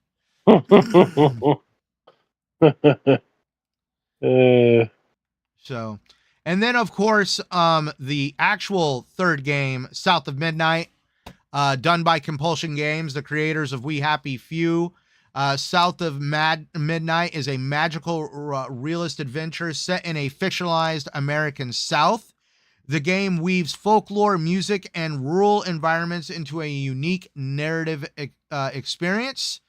So, and then of course, the actual third game, South of Midnight, done by Compulsion Games, the creators of We Happy Few. South of Midnight is a magical realist adventure set in a fictionalized American South. The game weaves folklore, music, and rural environments into a unique narrative experience.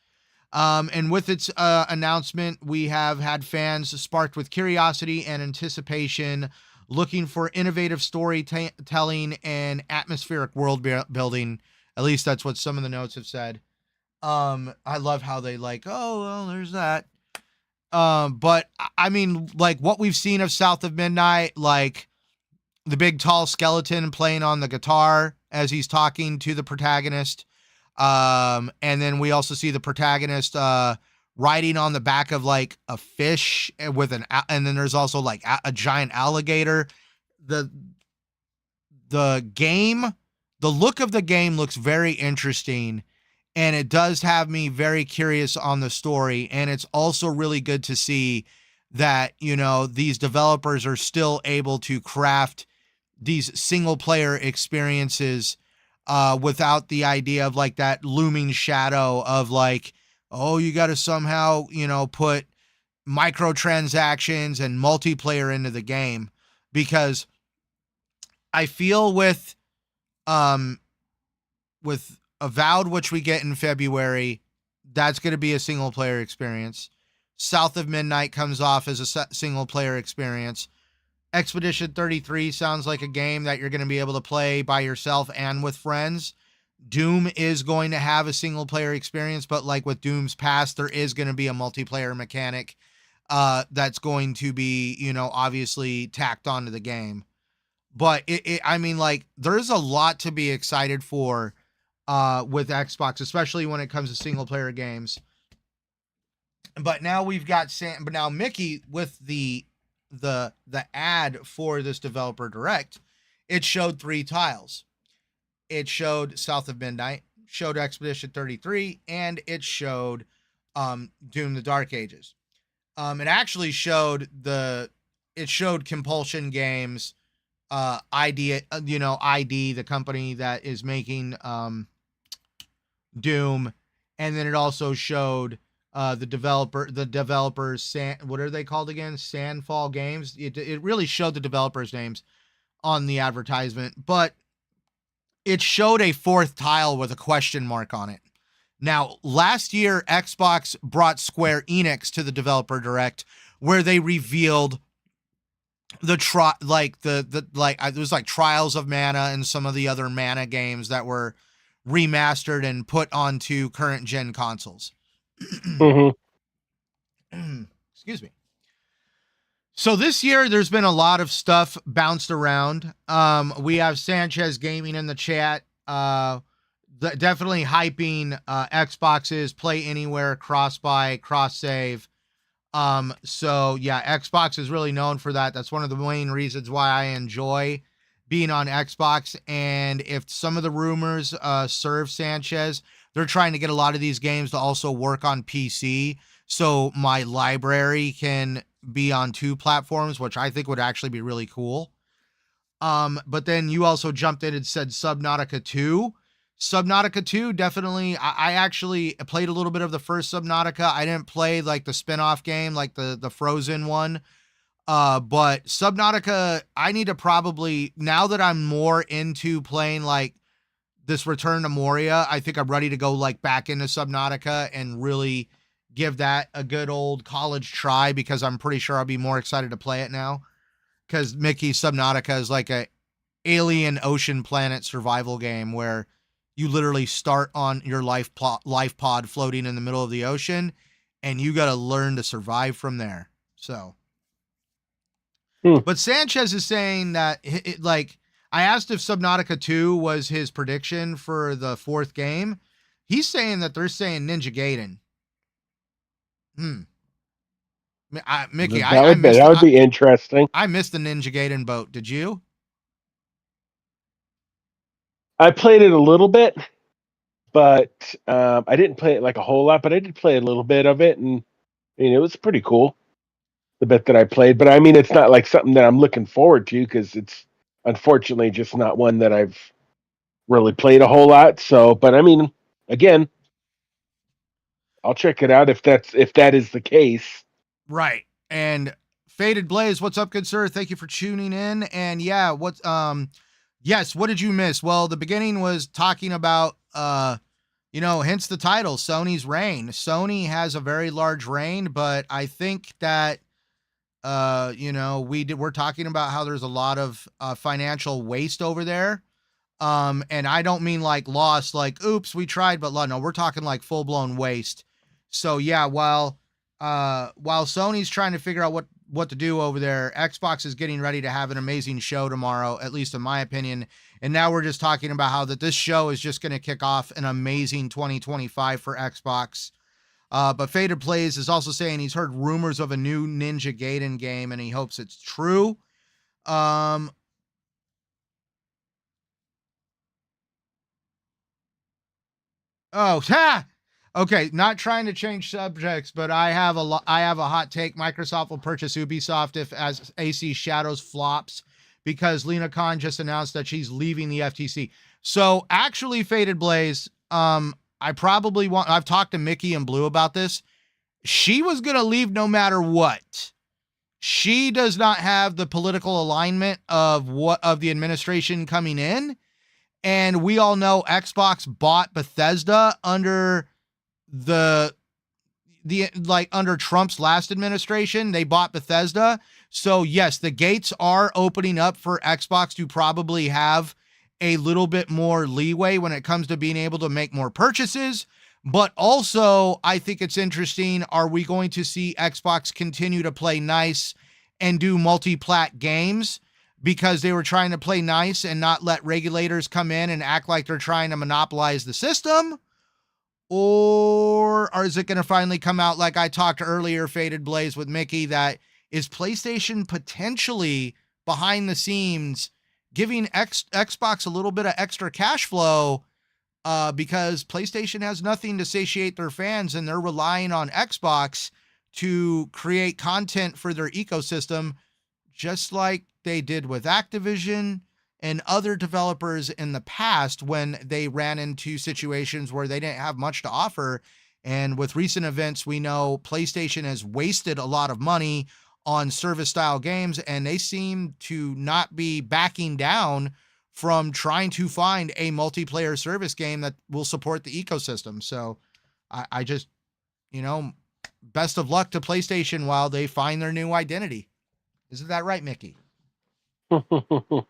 And with its announcement, we have had fans sparked with curiosity and anticipation, looking for innovative storytelling and atmospheric world building. At least that's what some of the notes have said. I love how they like, oh, well, there's that. But I mean, like what we've seen of South of Midnight, like the big tall skeleton playing on the guitar as he's talking to the protagonist. And then we also see the protagonist riding on the back of like a fish with and then there's also like a giant alligator. The look of the game looks very interesting, and it does have me very curious on the story. And it's also really good to see that, you know, these developers are still able to craft these single player experiences without the idea of like that looming shadow of like, oh, you got to somehow, you know, put microtransactions and multiplayer into the game. Because I feel with Avowed, which we get in February, that's going to be a single player experience. South of Midnight comes off as a single player experience. Expedition 33 sounds like a game that you're going to be able to play by yourself and with friends. Doom is going to have a single player experience, but like with Doom's past, there is going to be a multiplayer mechanic that's going to be, you know, obviously tacked onto the game. But I mean, like, there's a lot to be excited for with Xbox, especially when it comes to single player games. But now we've got but now Mickey, with the ad for this developer direct, it showed 3 tiles. It showed South of Midnight, showed Expedition 33, and it showed Doom the Dark Ages. It actually showed Compulsion Games ID, the company that is making Doom, and then it also showed the developers, what are they called again? Sandfall Games. It really showed the developers' names on the advertisement, but it showed a 4th tile with a question mark on it. Now, last year, Xbox brought Square Enix to the developer direct, where they revealed There was like Trials of Mana and some of the other Mana games that were remastered and put onto current gen consoles. Hmm. Excuse me. So this year, there's been a lot of stuff bounced around. We have Sanchez Gaming in the chat. Definitely hyping Xbox's Play Anywhere, cross buy, cross save. So yeah, Xbox is really known for that. That's one of the main reasons why I enjoy being on Xbox. And if some of the rumors serve Sanchez, they're trying to get a lot of these games to also work on PC. So my library can be on two platforms, which I think would actually be really cool. But then you also jumped in and said Subnautica 2. Subnautica 2, definitely. I actually played a little bit of the first Subnautica. I didn't play like the spin-off game, like the Frozen one. But Subnautica, I need to probably, now that I'm more into playing like this Return to Moria, I think I'm ready to go like back into Subnautica and really give that a good old college try, because I'm pretty sure I'll be more excited to play it now. Because Mickey Subnautica is like a alien ocean planet survival game where you literally start on your life pod floating in the middle of the ocean, and you got to learn to survive from there. So, Hmm. but Sanchez is saying that like, I asked if Subnautica 2 was his prediction for the fourth game. He's saying that they're saying Ninja Gaiden. Mickey, That would be interesting. I missed the Ninja Gaiden boat. Did you? I played it a little bit, but I didn't play it like a whole lot. But I did play a little bit of it, and it was pretty cool. The bit that I played, but I mean, it's not like something that I'm looking forward to, because it's unfortunately just not one that I've really played a whole lot. So, but I mean, again, I'll check it out if that is the case. Right. And Faded Blaze, what's up, good sir? Thank you for tuning in. And yeah, yes, what did you miss? Well, the beginning was talking about hence the title, Sony's reign. Sony has a very large reign, but I think that we're talking about how there's a lot of financial waste over there. And I don't mean like loss, like oops, we tried, but no, we're talking like full-blown waste. So yeah, while Sony's trying to figure out what to do over there, Xbox is getting ready to have an amazing show tomorrow, at least in my opinion. And now we're just talking about how that this show is just going to kick off an amazing 2025 for Xbox. But Faded Plays is also saying he's heard rumors of a new Ninja Gaiden game and he hopes it's true. Okay, not trying to change subjects, but I have a hot take. Microsoft will purchase Ubisoft if as AC Shadows flops, because Lena Khan just announced that she's leaving the FTC. So actually, Faded Blaze, I've talked to Mickey and Blue about this. She was going to leave no matter what. She does not have the political alignment of the administration coming in. And we all know Xbox bought Bethesda under under Trump's last administration. They bought Bethesda. So yes, the gates are opening up for Xbox to probably have a little bit more leeway when it comes to being able to make more purchases. But also, I think it's interesting. Are we going to see Xbox continue to play nice and do multi-plat games because they were trying to play nice and not let regulators come in and act like they're trying to monopolize the system? Or is it going to finally come out like I talked earlier, Faded Blaze, with Mickey, that is PlayStation potentially behind the scenes giving Xbox a little bit of extra cash flow because PlayStation has nothing to satiate their fans and they're relying on Xbox to create content for their ecosystem, just like they did with Activision and other developers in the past when they ran into situations where they didn't have much to offer. And with recent events, we know PlayStation has wasted a lot of money on service style games, and they seem to not be backing down from trying to find a multiplayer service game that will support the ecosystem. So I just, best of luck to PlayStation while they find their new identity. Isn't that right, Mickey? So,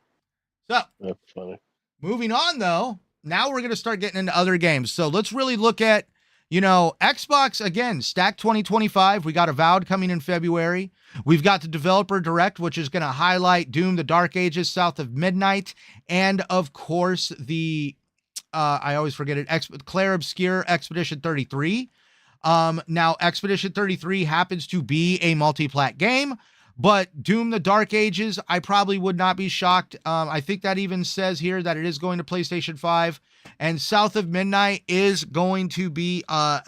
That's funny. moving on though, now we're going to start getting into other games. So let's really look at, Xbox again, Stack 2025. We got Avowed coming in February. We've got the Developer Direct, which is going to highlight Doom, the Dark Ages, South of Midnight, and of course the I always forget it, Claire Obscure Expedition 33. Now Expedition 33 happens to be a multi-plat game, but Doom the Dark Ages, I probably would not be shocked. I think that even says here that it is going to PlayStation 5. And South of Midnight is going to be,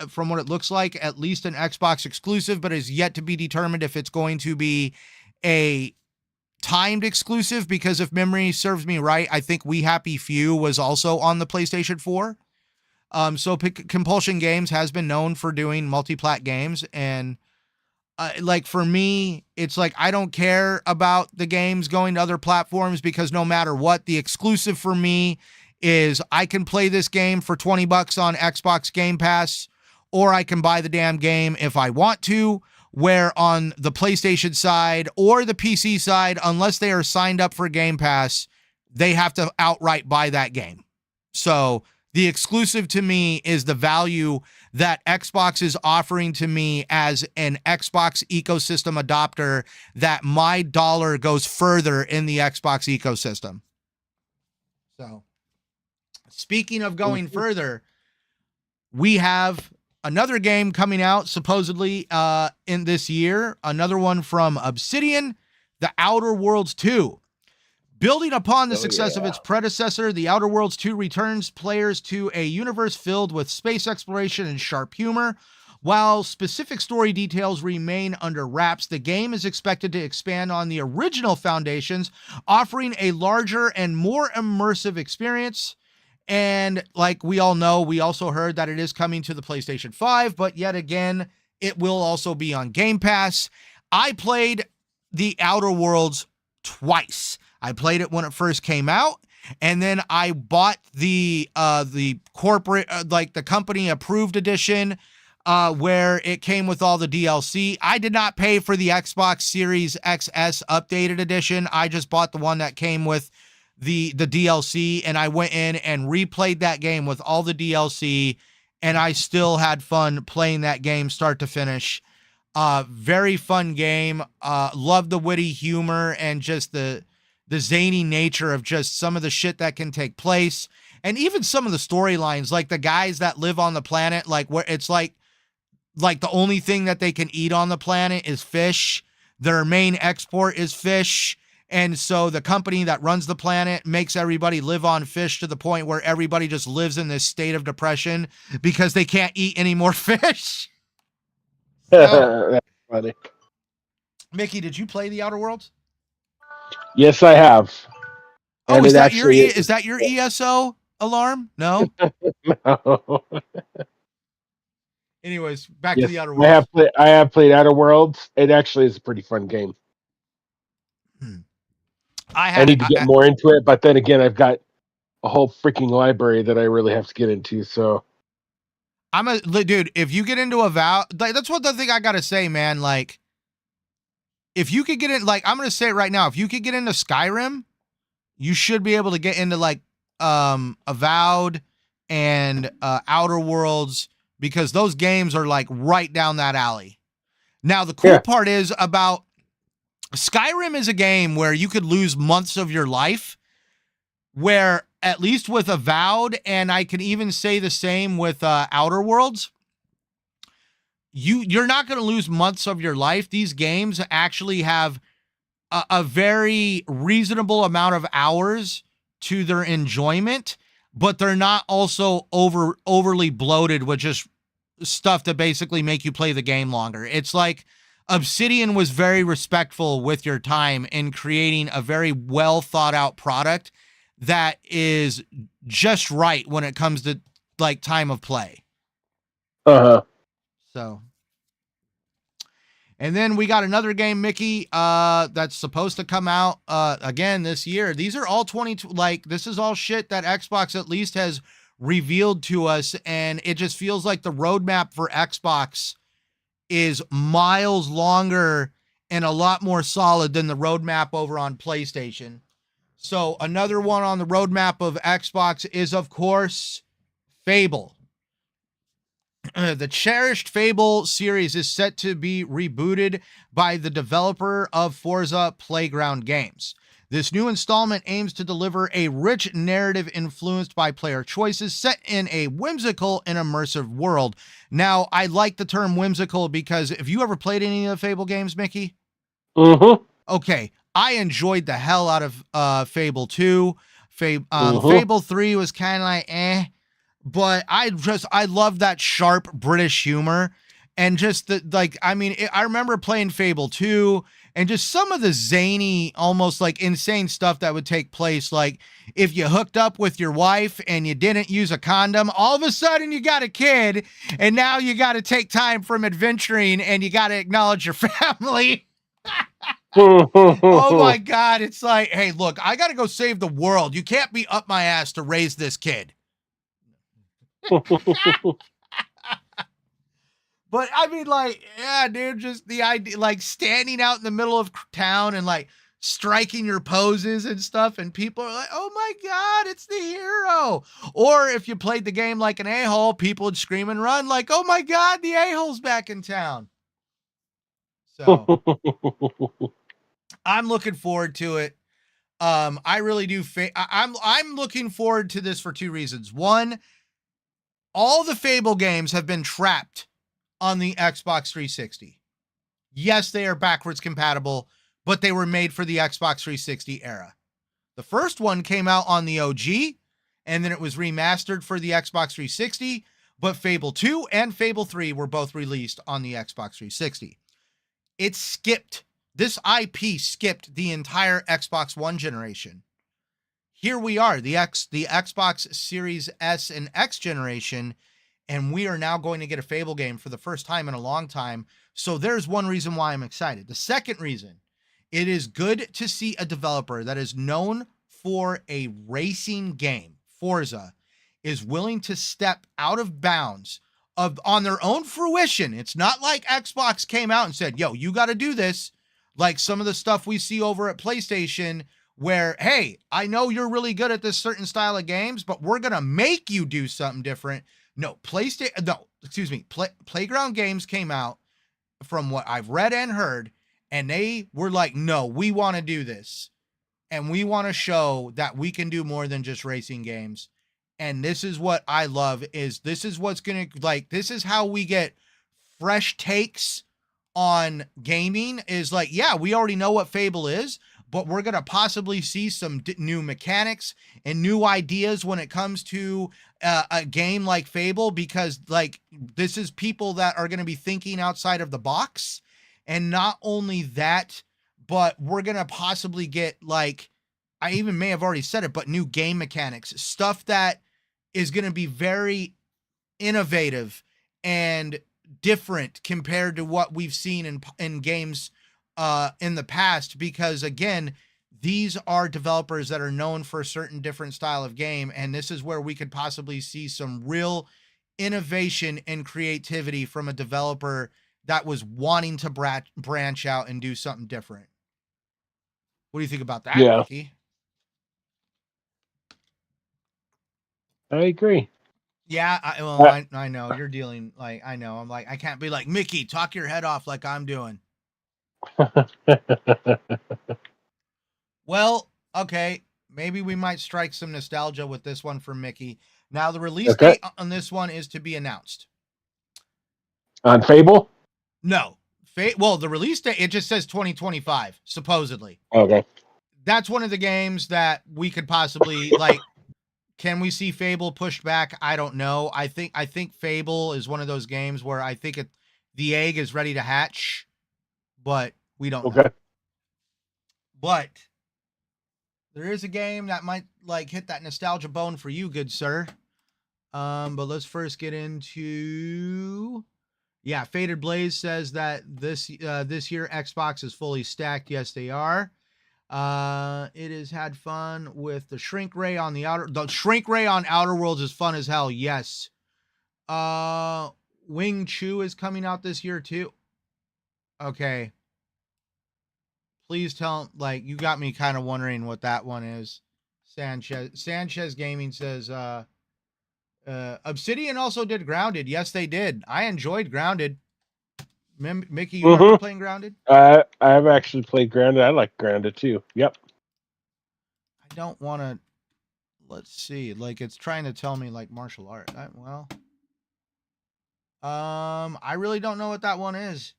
from what it looks like, at least an Xbox exclusive, but is yet to be determined if it's going to be a timed exclusive, because if memory serves me right, I think We Happy Few was also on the PlayStation 4. So Compulsion Games has been known for doing multi-plat games, and like for me, it's like I don't care about the games going to other platforms, because no matter what, the exclusive for me is I can play this game for $20 on Xbox Game Pass, or I can buy the damn game if I want to. Where on the PlayStation side or the PC side, unless they are signed up for Game Pass, they have to outright buy that game. So the exclusive to me is the value that Xbox is offering to me as an Xbox ecosystem adopter, that my dollar goes further in the Xbox ecosystem. So speaking of going further, we have another game coming out supposedly in this year, another one from Obsidian, The Outer Worlds 2. Building upon the success of its predecessor, The Outer Worlds 2 returns players to a universe filled with space exploration and sharp humor. While specific story details remain under wraps, the game is expected to expand on the original foundations, offering a larger and more immersive experience. And like we all know, we also heard that it is coming to the PlayStation 5, but yet again, it will also be on Game Pass. I played The Outer Worlds twice. I played it when it first came out, and then I bought the corporate, like the company approved edition, where it came with all the DLC. I did not pay for the Xbox Series XS updated edition. I just bought the one that came with the DLC, and I went in and replayed that game with all the DLC, and I still had fun playing that game start to finish. Very fun game. Love the witty humor and just the zany nature of just some of the shit that can take place, and even some of the storylines, like the guys that live on the planet, like where it's like the only thing that they can eat on the planet is fish. Their main export is fish. And so the company that runs the planet makes everybody live on fish to the point where everybody just lives in this state of depression because they can't eat any more fish. So, That's funny. Mickey, did you play The Outer Worlds? Yes, I have. Oh, is that your ESO alarm? No. No. Anyways, back to The Outer I Worlds. I have played Outer Worlds. It actually is a pretty fun game. I need to get more into it, but then again, I've got a whole freaking library that I really have to get into. So dude, if you get into Avowed, like that's what the thing I gotta say, man. Like, if you could get in, like, I'm gonna say it right now, if you could get into Skyrim, you should be able to get into like Avowed and Outer Worlds, because those games are like right down that alley. Now, the cool part is about Skyrim is a game where you could lose months of your life, where at least with Avowed, and I can even say the same with Outer Worlds, you're not going to lose months of your life. These games actually have a very reasonable amount of hours to their enjoyment, but they're not also overly bloated with just stuff to basically make you play the game longer. It's like Obsidian was very respectful with your time in creating a very well thought out product that is just right when it comes to like time of play. So, and then we got another game, Mickey, that's supposed to come out again this year. These are all this is all shit that Xbox at least has revealed to us, and it just feels like the roadmap for Xbox is miles longer and a lot more solid than the roadmap over on PlayStation. So another one on the roadmap of Xbox is, of course, Fable. The cherished Fable series is set to be rebooted by the developer of Forza Playground Games. This new installment aims to deliver a rich narrative influenced by player choices set in a whimsical and immersive world. Now, I like the term whimsical because have you ever played any of the Fable games, Mickey? Mm-hmm. Okay, I enjoyed the hell out of Fable 2. Mm-hmm. Fable 3 was kind of like but I love that sharp British humor and just I remember playing Fable 2 and just some of the zany, almost like insane stuff that would take place. Like if you hooked up with your wife and you didn't use a condom, all of a sudden you got a kid and now you got to take time from adventuring and you got to acknowledge your family. Oh my God. It's like, hey, look, I got to go save the world. You can't be up my ass to raise this kid. But I mean, like, yeah, dude, just the idea, like standing out in the middle of town and like striking your poses and stuff, and people are like, oh my God, it's the hero. Or if you played the game like an a-hole, people would scream and run, like, oh my God, the a-hole's back in town. So I'm looking forward to it. I really do. I'm looking forward to this for two reasons. One, all the Fable games have been trapped on the Xbox 360. Yes, they are backwards compatible, but they were made for the Xbox 360 era. The first one came out on the OG, and then it was remastered for the Xbox 360, but Fable 2 and Fable 3 were both released on the Xbox 360. This IP skipped the entire Xbox One generation. Here we are, the Xbox Series S and X generation, and we are now going to get a Fable game for the first time in a long time. So there's one reason why I'm excited. The second reason, it is good to see a developer that is known for a racing game, Forza, is willing to step out of bounds on their own fruition. It's not like Xbox came out and said, yo, you got to do this. Like some of the stuff we see over at PlayStation where, hey, I know you're really good at this certain style of games, but we're going to make you do something different. No, Playground Games came out from what I've read and heard, and they were like, no, we want to do this. And we want to show that we can do more than just racing games. And this is what I love is this is what's going to this is how we get fresh takes on gaming is like, yeah, we already know what Fable is, but we're going to possibly see some new mechanics and new ideas when it comes to a game like Fable, because like this is people that are going to be thinking outside of the box. And not only that, but we're going to possibly get like, I even may have already said it, but new game mechanics, stuff that is going to be very innovative and different compared to what we've seen in games in the past, because again, these are developers that are known for a certain different style of game, and this is where we could possibly see some real innovation and creativity from a developer that was wanting to branch out and do something different. What do you think about that, Yeah, Mickey? I agree. Yeah, Uh, I know you're dealing like I know. I'm like I can't be like Mickey, talk your head off like I'm doing. Well, okay, maybe we might strike some nostalgia with this one for Mickey. Now the release okay. date on this one is to be announced. On Fable? No, well, the release date it just says 2025 supposedly. Okay. That's one of the games that we could possibly like. Can we see Fable pushed back? I don't know. I think Fable is one of those games where I think the egg is ready to hatch, but we don't know. Okay. But there is a game that might like hit that nostalgia bone for you, good sir. But let's first get into Faded Blaze says that this year Xbox is fully stacked. Yes, they are. It has had fun with the shrink ray on the shrink ray on Outer Worlds is fun as hell. Yes. Wing Chu is coming out this year too. Okay. Please tell, like, you got me kind of wondering what that one is. Sanchez Gaming says, Obsidian also did Grounded. Yes, they did. I enjoyed Grounded. Mickey, you remember playing Grounded? I've actually played Grounded. I like Grounded too. Yep. I don't want to. Let's see. Like, it's trying to tell me like martial art. I really don't know what that one is.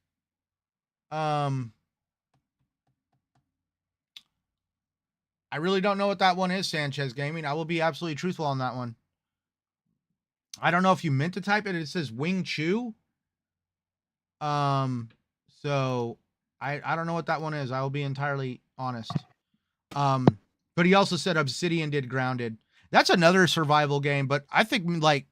I really don't know what that one is, Sanchez Gaming. I will be absolutely truthful on that one. I don't know if you meant to type it. It says Wing Chu. So I don't know what that one is. I will be entirely honest. But he also said Obsidian did Grounded. That's another survival game, but I think like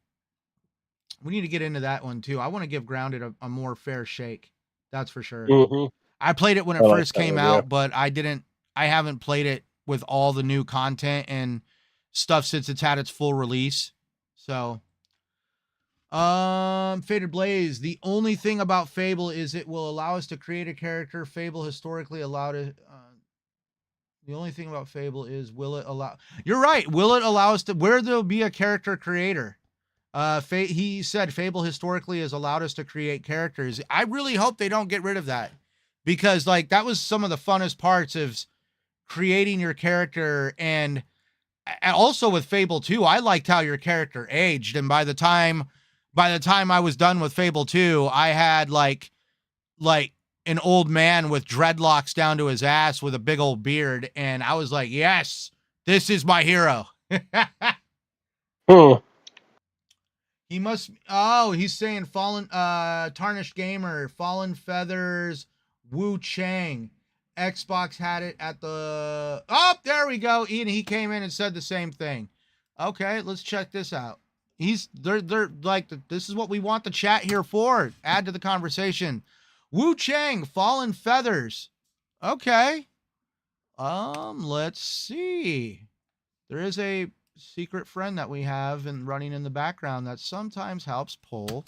we need to get into that one too. I want to give Grounded a more fair shake. That's for sure. Mm-hmm. I played it when it first came out, but I haven't played it with all the new content and stuff since it's had its full release. So, Faded Blaze, the only thing about Fable is it will allow us to create a character. Fable historically allowed it. The only thing about Fable is will it allow... You're right. Will it allow us to... Where there'll be a character creator. He said Fable historically has allowed us to create characters. I really hope they don't get rid of that. Because, like, that was some of the funnest parts of creating your character. And also with Fable 2, I liked how your character aged. And by the time I was done with Fable 2, I had, like an old man with dreadlocks down to his ass with a big old beard. And I was like, yes, this is my hero. He must, he's saying Fallen, Tarnished Gamer, Fallen Feathers, Wu Chang. Xbox had it at the, there we go. Ian, he came in and said the same thing. Okay, let's check this out. They're like, this is what we want the chat here for. Add to the conversation. Wu Chang, Fallen Feathers. Okay. Let's see. There is a secret friend that we have and running in the background that sometimes helps pull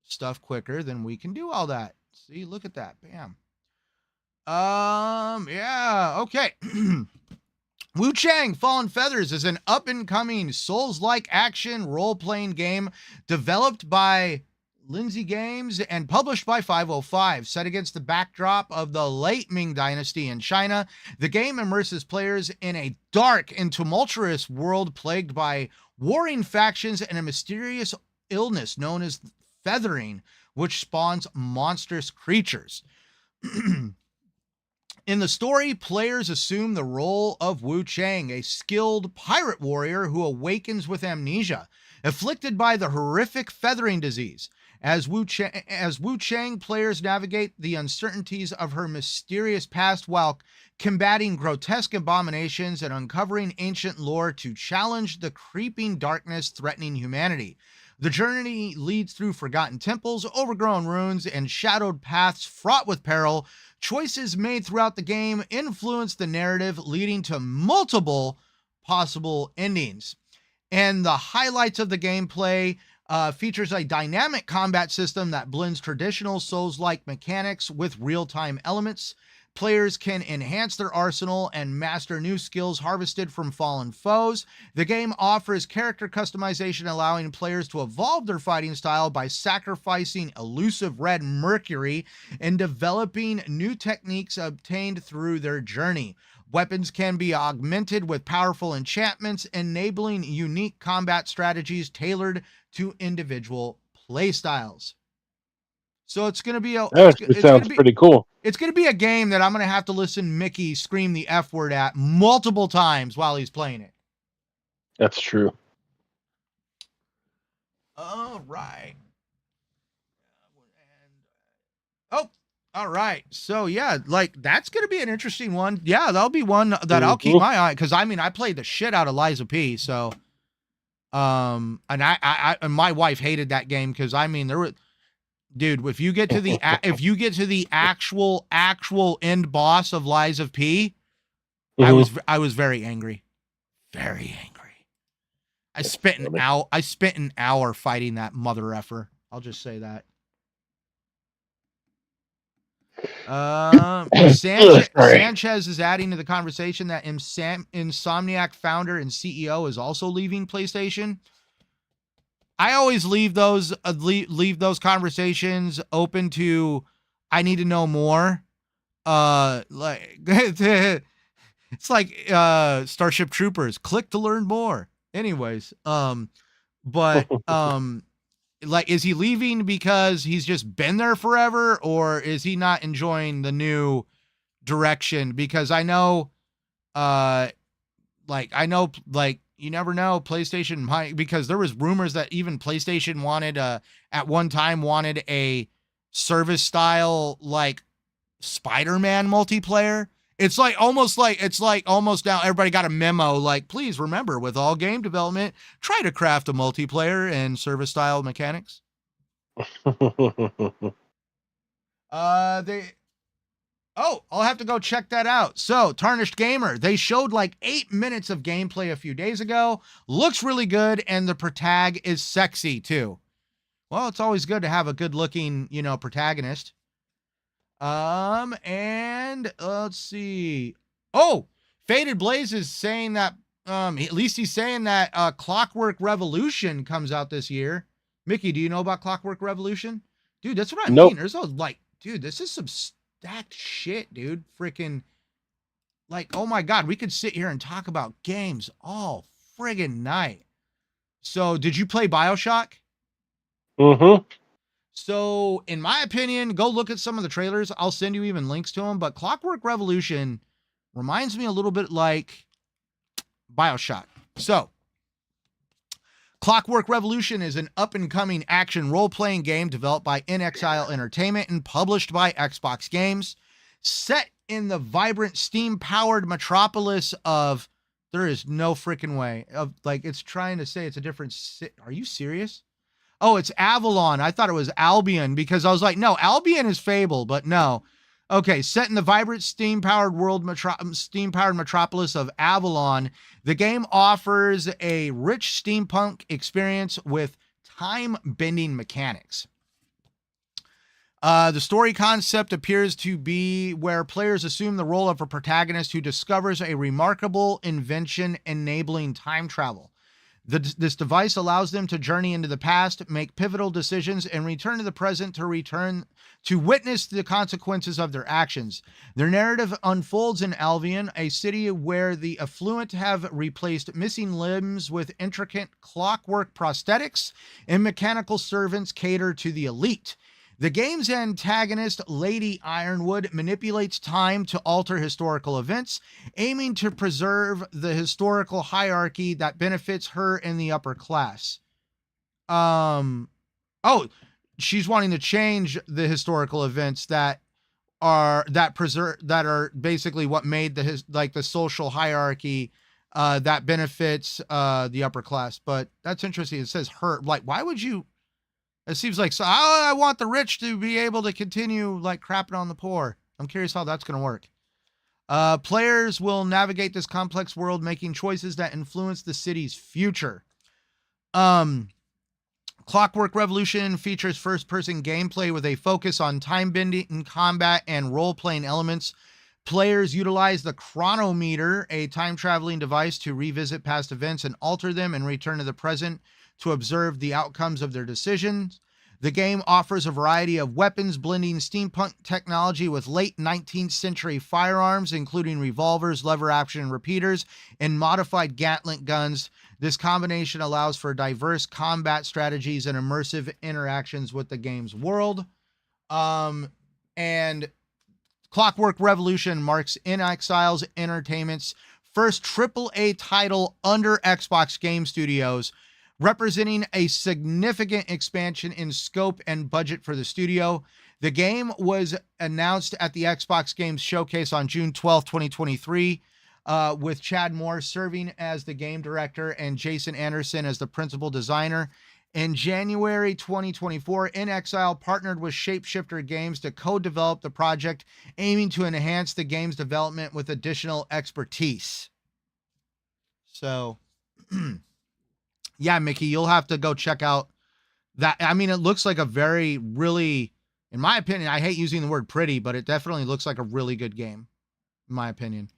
stuff quicker than we can do all that. See, look at that. Bam. Yeah, okay. Wu Chang Fallen Feathers is an up-and-coming Souls-like action role-playing game developed by Lindsay Games and published by 505. Set against the backdrop of the late Ming Dynasty in China, the game immerses players in a dark and tumultuous world plagued by warring factions and a mysterious illness known as feathering, which spawns monstrous creatures. In the story, players assume the role of Wu Chang, a skilled pirate warrior who awakens with amnesia, afflicted by the horrific feathering disease. As Wu Chang, players navigate the uncertainties of her mysterious past while combating grotesque abominations and uncovering ancient lore to challenge the creeping darkness threatening humanity. The journey leads through forgotten temples, overgrown ruins, and shadowed paths fraught with peril. Choices made throughout the game influence the narrative, leading to multiple possible endings. And the highlights of the gameplay features a dynamic combat system that blends traditional Souls-like mechanics with real-time elements. Players can enhance their arsenal and master new skills harvested from fallen foes. The game offers character customization, allowing players to evolve their fighting style by sacrificing elusive red mercury and developing new techniques obtained through their journey. Weapons can be augmented with powerful enchantments, enabling unique combat strategies tailored to individual playstyles. So it's going to be sounds pretty cool. It's going to be a game that I'm going to have to listen Mickey scream the F word at multiple times while he's playing it. That's true. All right. All right. So yeah, like that's going to be an interesting one. Yeah, that'll be one that I'll keep my eye, because I mean I played the shit out of Liza P. So, and I and my wife hated that game because I mean there were. Dude, if you get to the actual end boss of Lies of P, I was very angry. Very angry. I spent an hour fighting that mother effer. I'll just say that. Sorry. Sanchez is adding to the conversation that Insomniac founder and CEO is also leaving PlayStation. I always leave those leave those conversations open to I need to know more. Like it's like Starship Troopers. Click to learn more. Anyways, but like, is he leaving because he's just been there forever, or is he not enjoying the new direction? Because I know, like you never know. PlayStation might, because there was rumors that even PlayStation wanted at one time wanted a service style like Spider-Man multiplayer. It's like almost now everybody got a memo like, please remember, with all game development, try to craft a multiplayer and service style mechanics. They I'll have to go check that out. So, Tarnished Gamer, they showed like 8 minutes of gameplay a few days ago. Looks really good, and the protag is sexy too. Well, it's always good to have a good looking, protagonist. And let's see. Oh, Faded Blaze is saying that at least he's saying that Clockwork Revolution comes out this year. Mickey, do you know about Clockwork Revolution? Dude, that's what I Nope. mean. There's dude, this is some stacked shit, dude. Freaking like, oh my god, we could sit here and talk about games all friggin' night. So, did you play BioShock? Mm-hmm. So, in my opinion, go look at some of the trailers. I'll send you even links to them. But Clockwork Revolution reminds me a little bit like BioShock. So, Clockwork Revolution is an up-and-coming action role-playing game developed by In Exile Entertainment and published by Xbox Games. Set in the vibrant, steam-powered metropolis of... There is no freaking way. Of like, it's trying to say it's a different... Are you serious? Oh, it's Avalon. I thought it was Albion because I was like, no, Albion is Fable, but no. Okay, set in the vibrant steam-powered steam-powered metropolis of Avalon, the game offers a rich steampunk experience with time-bending mechanics. The story concept appears to be where players assume the role of a protagonist who discovers a remarkable invention enabling time travel. This device allows them to journey into the past, make pivotal decisions, and return to the present to witness the consequences of their actions. Their narrative unfolds in Albion, a city where the affluent have replaced missing limbs with intricate clockwork prosthetics, and mechanical servants cater to the elite. The game's antagonist, Lady Ironwood, manipulates time to alter historical events, aiming to preserve the historical hierarchy that benefits her and the upper class. She's wanting to change the historical events that are basically what made the social hierarchy that benefits the upper class. But that's interesting. It says her. Like, why would you? It seems like, so I want the rich to be able to continue like crapping on the poor. I'm curious how that's going to work. Players will navigate this complex world, making choices that influence the city's future. Clockwork Revolution features first-person gameplay with a focus on time-bending, combat, and role-playing elements. Players utilize the chronometer, a time-traveling device, to revisit past events and alter them and return to the present to observe the outcomes of their decisions. The game offers a variety of weapons, blending steampunk technology with late 19th century firearms, including revolvers, lever-action repeaters, and modified Gatling guns. This combination allows for diverse combat strategies and immersive interactions with the game's world. And Clockwork Revolution marks In Exile Entertainment's first AAA title under Xbox Game Studios, representing a significant expansion in scope and budget for the studio. The game was announced at the Xbox Games Showcase on June 12, 2023, with Chad Moore serving as the game director and Jason Anderson as the principal designer. In January 2024, In Exile partnered with Shapeshifter Games to co-develop the project, aiming to enhance the game's development with additional expertise. So... Yeah, Mickey, you'll have to go check out that. I mean, it looks like a really In my opinion, I hate using the word pretty, but it definitely looks like a really good game, in my opinion.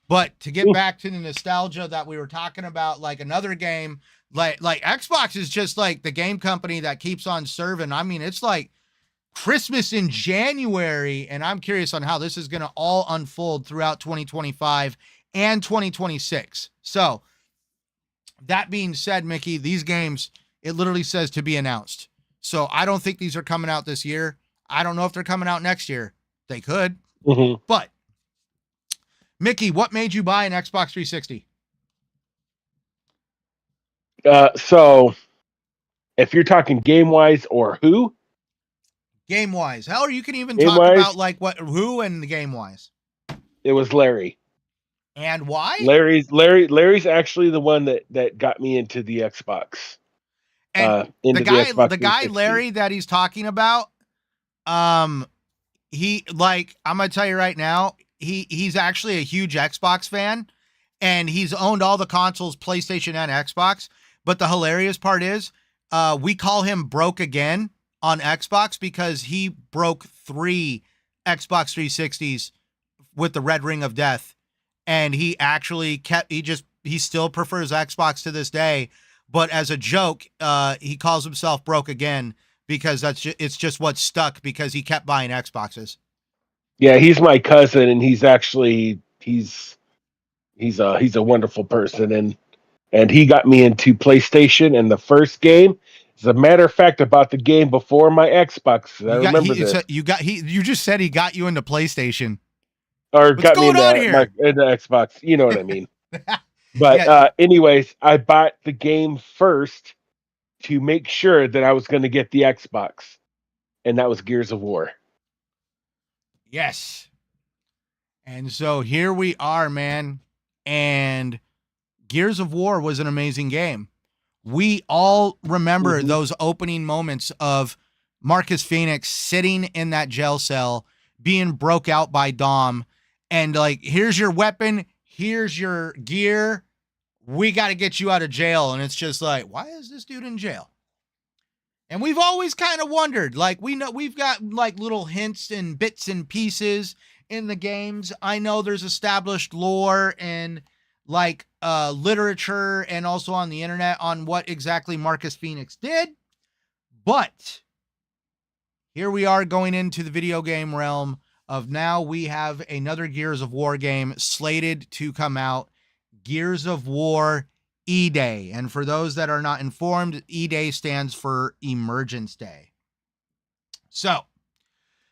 But to get back to the nostalgia that we were talking about, like another game, like Xbox is just like the game company that keeps on serving. I mean, it's like Christmas in January, and I'm curious on how this is going to all unfold throughout 2025 and 2026. So that being said, Mickey, these games, it literally says to be announced. So I don't think these are coming out this year. I don't know if they're coming out next year. They could. Mm-hmm. But Mickey, what made you buy an Xbox 360? So if you're talking game wise or who? Game wise. Hell, you can even Game talk wise, about like who and the game wise. it was Larry. And why? Larry's actually the one that got me into the Xbox. And Into the Xbox the guy 360. Larry that he's talking about, he like I'm gonna tell you right now, he's actually a huge Xbox fan, and he's owned all the consoles, PlayStation and Xbox. But the hilarious part is, we call him Broke Again on Xbox because he broke 3 Xbox 360s with the Red Ring of Death, and he actually he still prefers Xbox to this day. But as a joke, he calls himself Broke Again because it's just what stuck because he kept buying Xboxes. Yeah, he's my cousin, and he's a wonderful person, and he got me into PlayStation. And the first game, as a matter of fact, about the game before my Xbox. I remember this. You just said he got you into PlayStation. Or What's got me going on here? into Xbox. You know what I mean. But Yeah. anyways, I bought the game first to make sure that I was going to get the Xbox, and that was Gears of War. Yes. And so here we are, man. And Gears of War was an amazing game. We all remember those opening moments of Marcus Phoenix sitting in that jail cell, being broke out by Dom, and like, here's your weapon, here's your gear, we got to get you out of jail. And it's just like, why is this dude in jail? And we've always kind of wondered, like, we know we've got like little hints and bits and pieces in the games. I know there's established lore and like literature and also on the internet on what exactly Marcus Phoenix did. But here we are going into the video game realm of now we have another Gears of War game slated to come out, Gears of War E-Day. And for those that are not informed, E-Day stands for Emergence Day. So,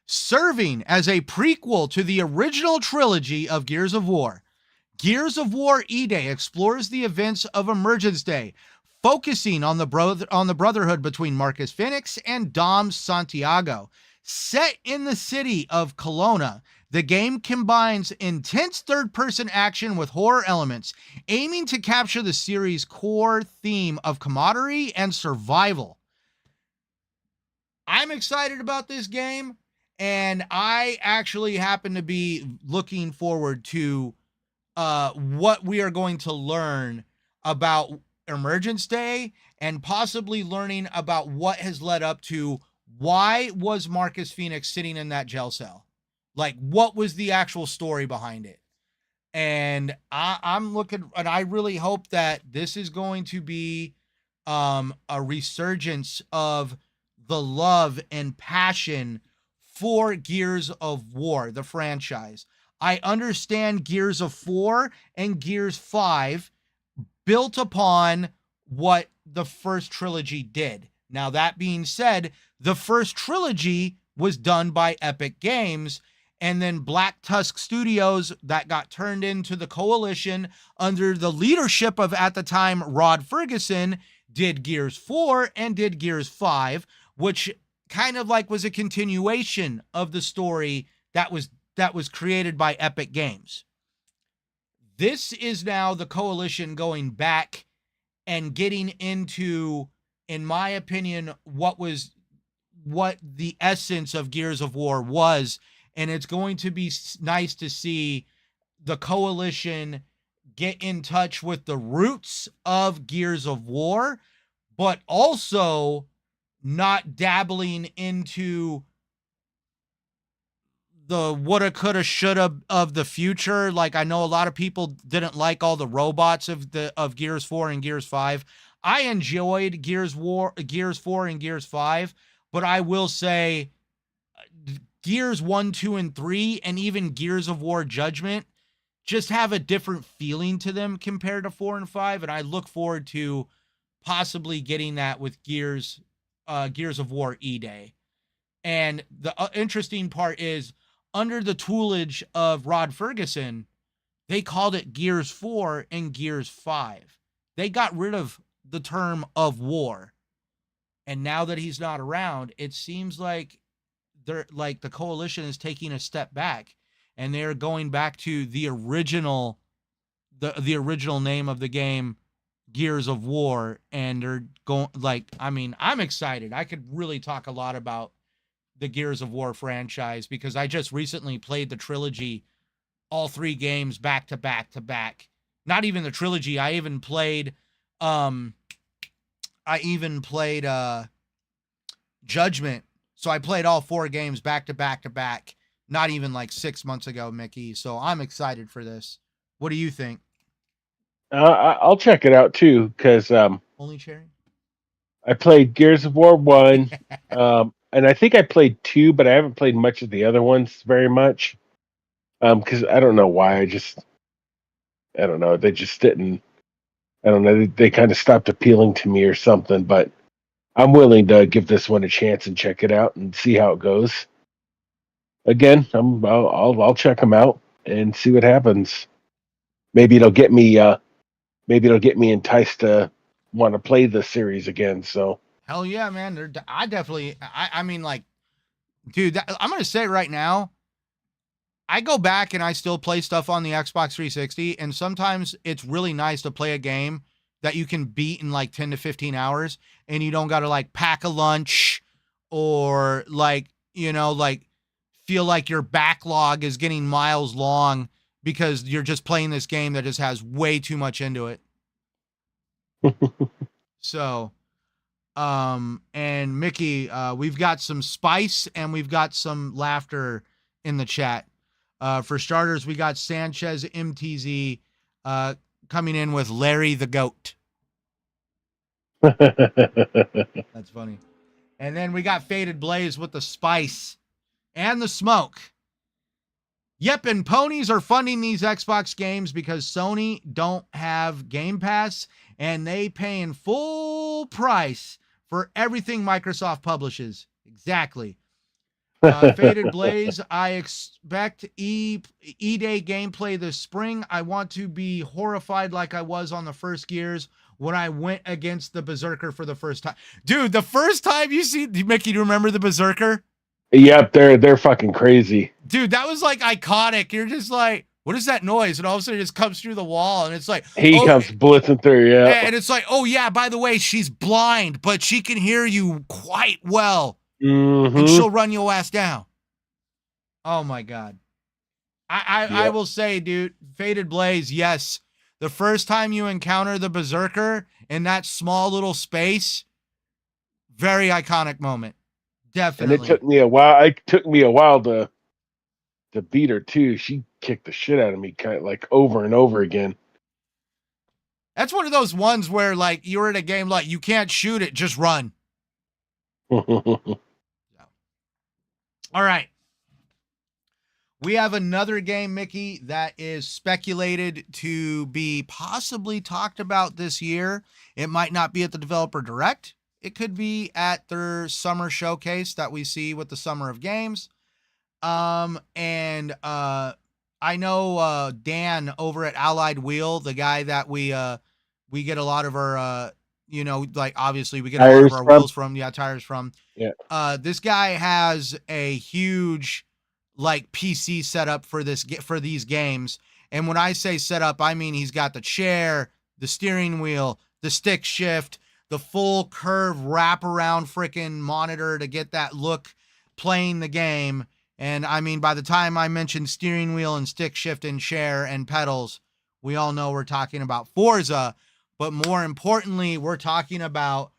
serving as a prequel to the original trilogy of Gears of War, Gears of War E-Day explores the events of Emergence Day, focusing on the brotherhood between Marcus Phoenix and Dom Santiago. Set in the city of Kelowna, the game combines intense third-person action with horror elements, aiming to capture the series' core theme of camaraderie and survival. I'm excited about this game, and I actually happen to be looking forward to what we are going to learn about Emergence Day and possibly learning about what has led up to why was Marcus Phoenix sitting in that jail cell? Like, what was the actual story behind it? And I'm looking, and I really hope that this is going to be a resurgence of the love and passion for Gears of War, the franchise. I understand Gears of 4 and Gears 5 built upon what the first trilogy did. Now, that being said, the first trilogy was done by Epic Games, and then Black Tusk Studios that got turned into the Coalition under the leadership of, at the time, Rod Ferguson, did Gears 4 and did Gears 5, which kind of like was a continuation of the story that was created by Epic Games. This is now the Coalition going back and getting into, in my opinion, what the essence of Gears of War was. And it's going to be nice to see the Coalition get in touch with the roots of Gears of War, but also not dabbling into the woulda, coulda, shoulda of the future. Like, I know a lot of people didn't like all the robots of Gears 4 and Gears 5. I enjoyed Gears 4 and Gears 5, but I will say Gears 1, 2, and 3, and even Gears of War Judgment just have a different feeling to them compared to 4 and 5, and I look forward to possibly getting that with Gears of War E-Day. And the interesting part is, under the toolage of Rod Ferguson, they called it Gears 4 and Gears 5. They got rid of the term of war. And now that he's not around, it seems like the coalition is taking a step back, and they're going back to the original name of the game, Gears of War, and they're going I'm excited. I could really talk a lot about the Gears of War franchise because I just recently played the trilogy, all 3 games back to back to back. Not even the trilogy. I even played Judgment. So I played all 4 games back to back to back, not even like 6 months ago, Mickey. So I'm excited for this. What do you think? I'll check it out too because Only Cherry? I played Gears of War 1, and I think I played 2, but I haven't played much of the other ones very much. Because I don't know why. I don't know. They just didn't. I don't know. They kind of stopped appealing to me or something. But I'm willing to give this one a chance and check it out and see how it goes. Again, I'll check them out and see what happens. Maybe it'll get me. Maybe it'll get me enticed to want to play the series again. So Hell yeah, man. I mean, like, dude, I'm going to say it right now. I go back and I still play stuff on the Xbox 360, and sometimes it's really nice to play a game that you can beat in like 10 to 15 hours, and you don't got to like pack a lunch or like, feel like your backlog is getting miles long because you're just playing this game that just has way too much into it. So, and Mickey, we've got some spice and we've got some laughter in the chat. For starters, we got Sanchez MTZ coming in with Larry the Goat. That's funny. And then we got Faded Blaze with the spice and the smoke. Yep, and ponies are funding these Xbox games because Sony don't have Game Pass, and they paying full price for everything Microsoft publishes. Exactly. Faded Blaze, I expect E-Day gameplay this spring. I want to be horrified like I was on the first Gears when I went against the Berserker for the first time. Dude, the first time you see, Mickey, do you remember the Berserker? Yep, they're fucking crazy. Dude, that was like iconic. You're just like, what is that noise? And all of a sudden it just comes through the wall, and it's like, he comes blitzing through, yeah. And it's like, oh yeah, by the way, she's blind, but she can hear you quite well. Mm-hmm. And she'll run your ass down. Oh my God. I will say, dude, Faded Blaze, yes. The first time you encounter the Berserker in that small little space, very iconic moment. Definitely. And it took me a while. It took me a while to beat her too. She kicked the shit out of me kind of like over and over again. That's one of those ones where like you're in a game like you can't shoot it, just run. All right. We have another game, Mickey, that is speculated to be possibly talked about this year. It might not be at the Developer Direct. It could be at their summer showcase that we see with the Summer of Games. I know Dan over at Allied Wheel, the guy that we get a lot of our like obviously we get a lot of our wheels from, tires from. Yeah. This guy has a huge like PC setup for these games. And when I say setup, I mean he's got the chair, the steering wheel, the stick shift, the full curve wraparound freaking monitor to get that look playing the game. And I mean, by the time I mention steering wheel and stick shift and chair and pedals, we all know we're talking about Forza. But more importantly, we're talking about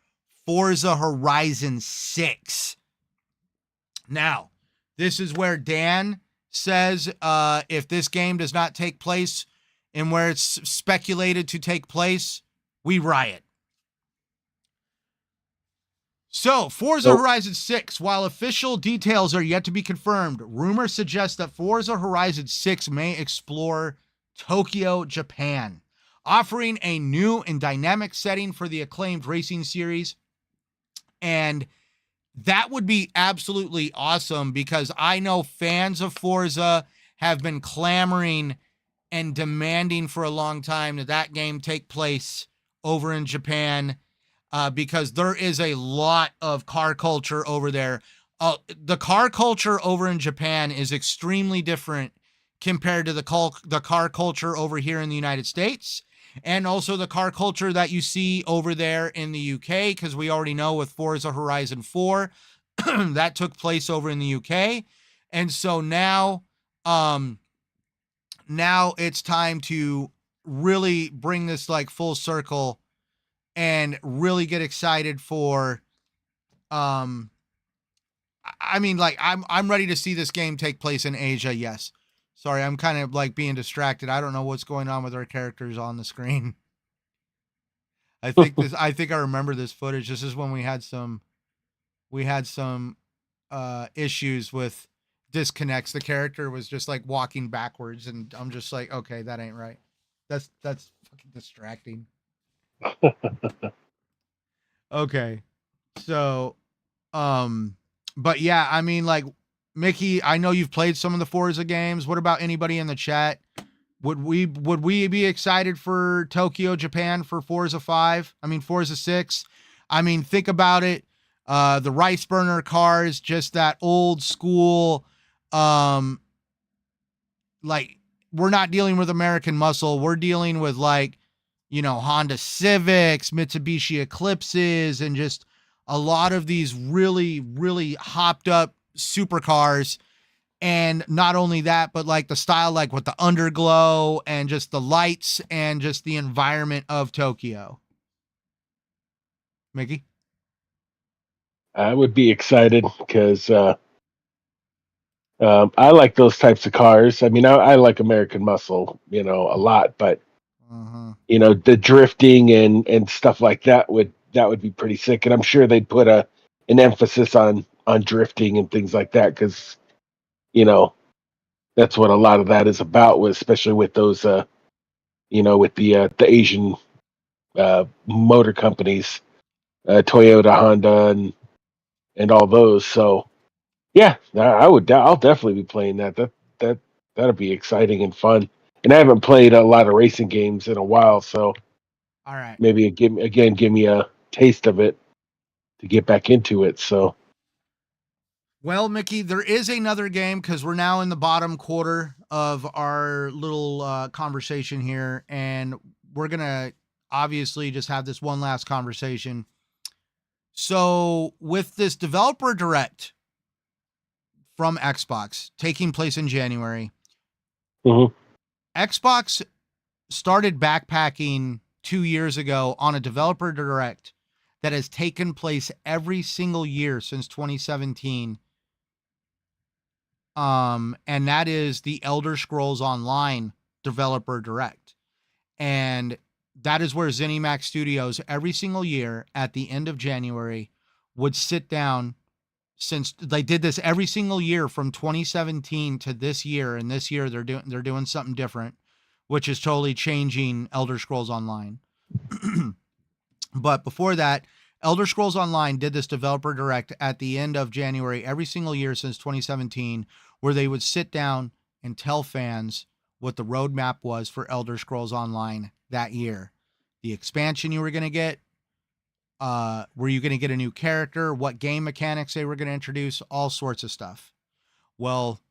Forza Horizon 6. Now, this is where Dan says if this game does not take place in where it's speculated to take place, we riot. So, Forza Horizon 6, while official details are yet to be confirmed, rumors suggest that Forza Horizon 6 may explore Tokyo, Japan, offering a new and dynamic setting for the acclaimed racing series. And that would be absolutely awesome because I know fans of Forza have been clamoring and demanding for a long time that that game take place over in Japan. Because there is a lot of car culture over there. The car culture over in Japan is extremely different compared to the car culture over here in the United States, and also the car culture that you see over there in the UK, because we already know with Forza Horizon 4, that took place over in the UK. And so now it's time to really bring this like full circle and really get excited for I mean, like I'm ready to see this game take place in Asia. Yes. Sorry, I'm kind of like being distracted. I don't know what's going on with our characters on the screen. I think I remember this footage. This is when we had some issues with disconnects. The character was just like walking backwards and I'm just like, okay, that ain't right. That's fucking distracting. Okay. So, but yeah, I mean, like, Mickey, I know you've played some of the Forza games. What about anybody in the chat? Would we be excited for Tokyo, Japan for Forza 5? I mean, Forza 6. I mean, think about it. The rice burner cars, just that old school, like, we're not dealing with American muscle. We're dealing with like, Honda Civics, Mitsubishi Eclipses, and just a lot of these really, really hopped up supercars. And not only that, but like the style, like with the underglow and just the lights and just the environment of Tokyo. Mickey? I would be excited because I like those types of cars. I mean, I like American Muscle, a lot, but the drifting and stuff like that would be pretty sick. And I'm sure they'd put an emphasis on drifting and things like that because that's what a lot of that is about. Especially with those with the Asian motor companies, Toyota, Honda, and all those. So yeah, I'll definitely be playing that. That'll be exciting and fun. And I haven't played a lot of racing games in a while, so All right. maybe give me a taste of it to get back into it. So Well, Mickey, there is another game because we're now in the bottom quarter of our little conversation here, and we're gonna obviously just have this one last conversation. So, with this developer direct from Xbox taking place in January, mhm. Xbox started backpacking 2 years ago on a developer direct that has taken place every single year since 2017. And that is the Elder Scrolls Online developer direct. And that is where ZeniMax Studios every single year at the end of January would sit down, since they did this every single year from 2017 to this year, and this year they're doing something different, which is totally changing Elder Scrolls Online. But before that, Elder Scrolls Online did this developer direct at the end of January every single year since 2017, where they would sit down and tell fans what the roadmap was for Elder Scrolls Online that year. The expansion you were going to get, were you going to get a new character, what game mechanics they were going to introduce, all sorts of stuff. Well,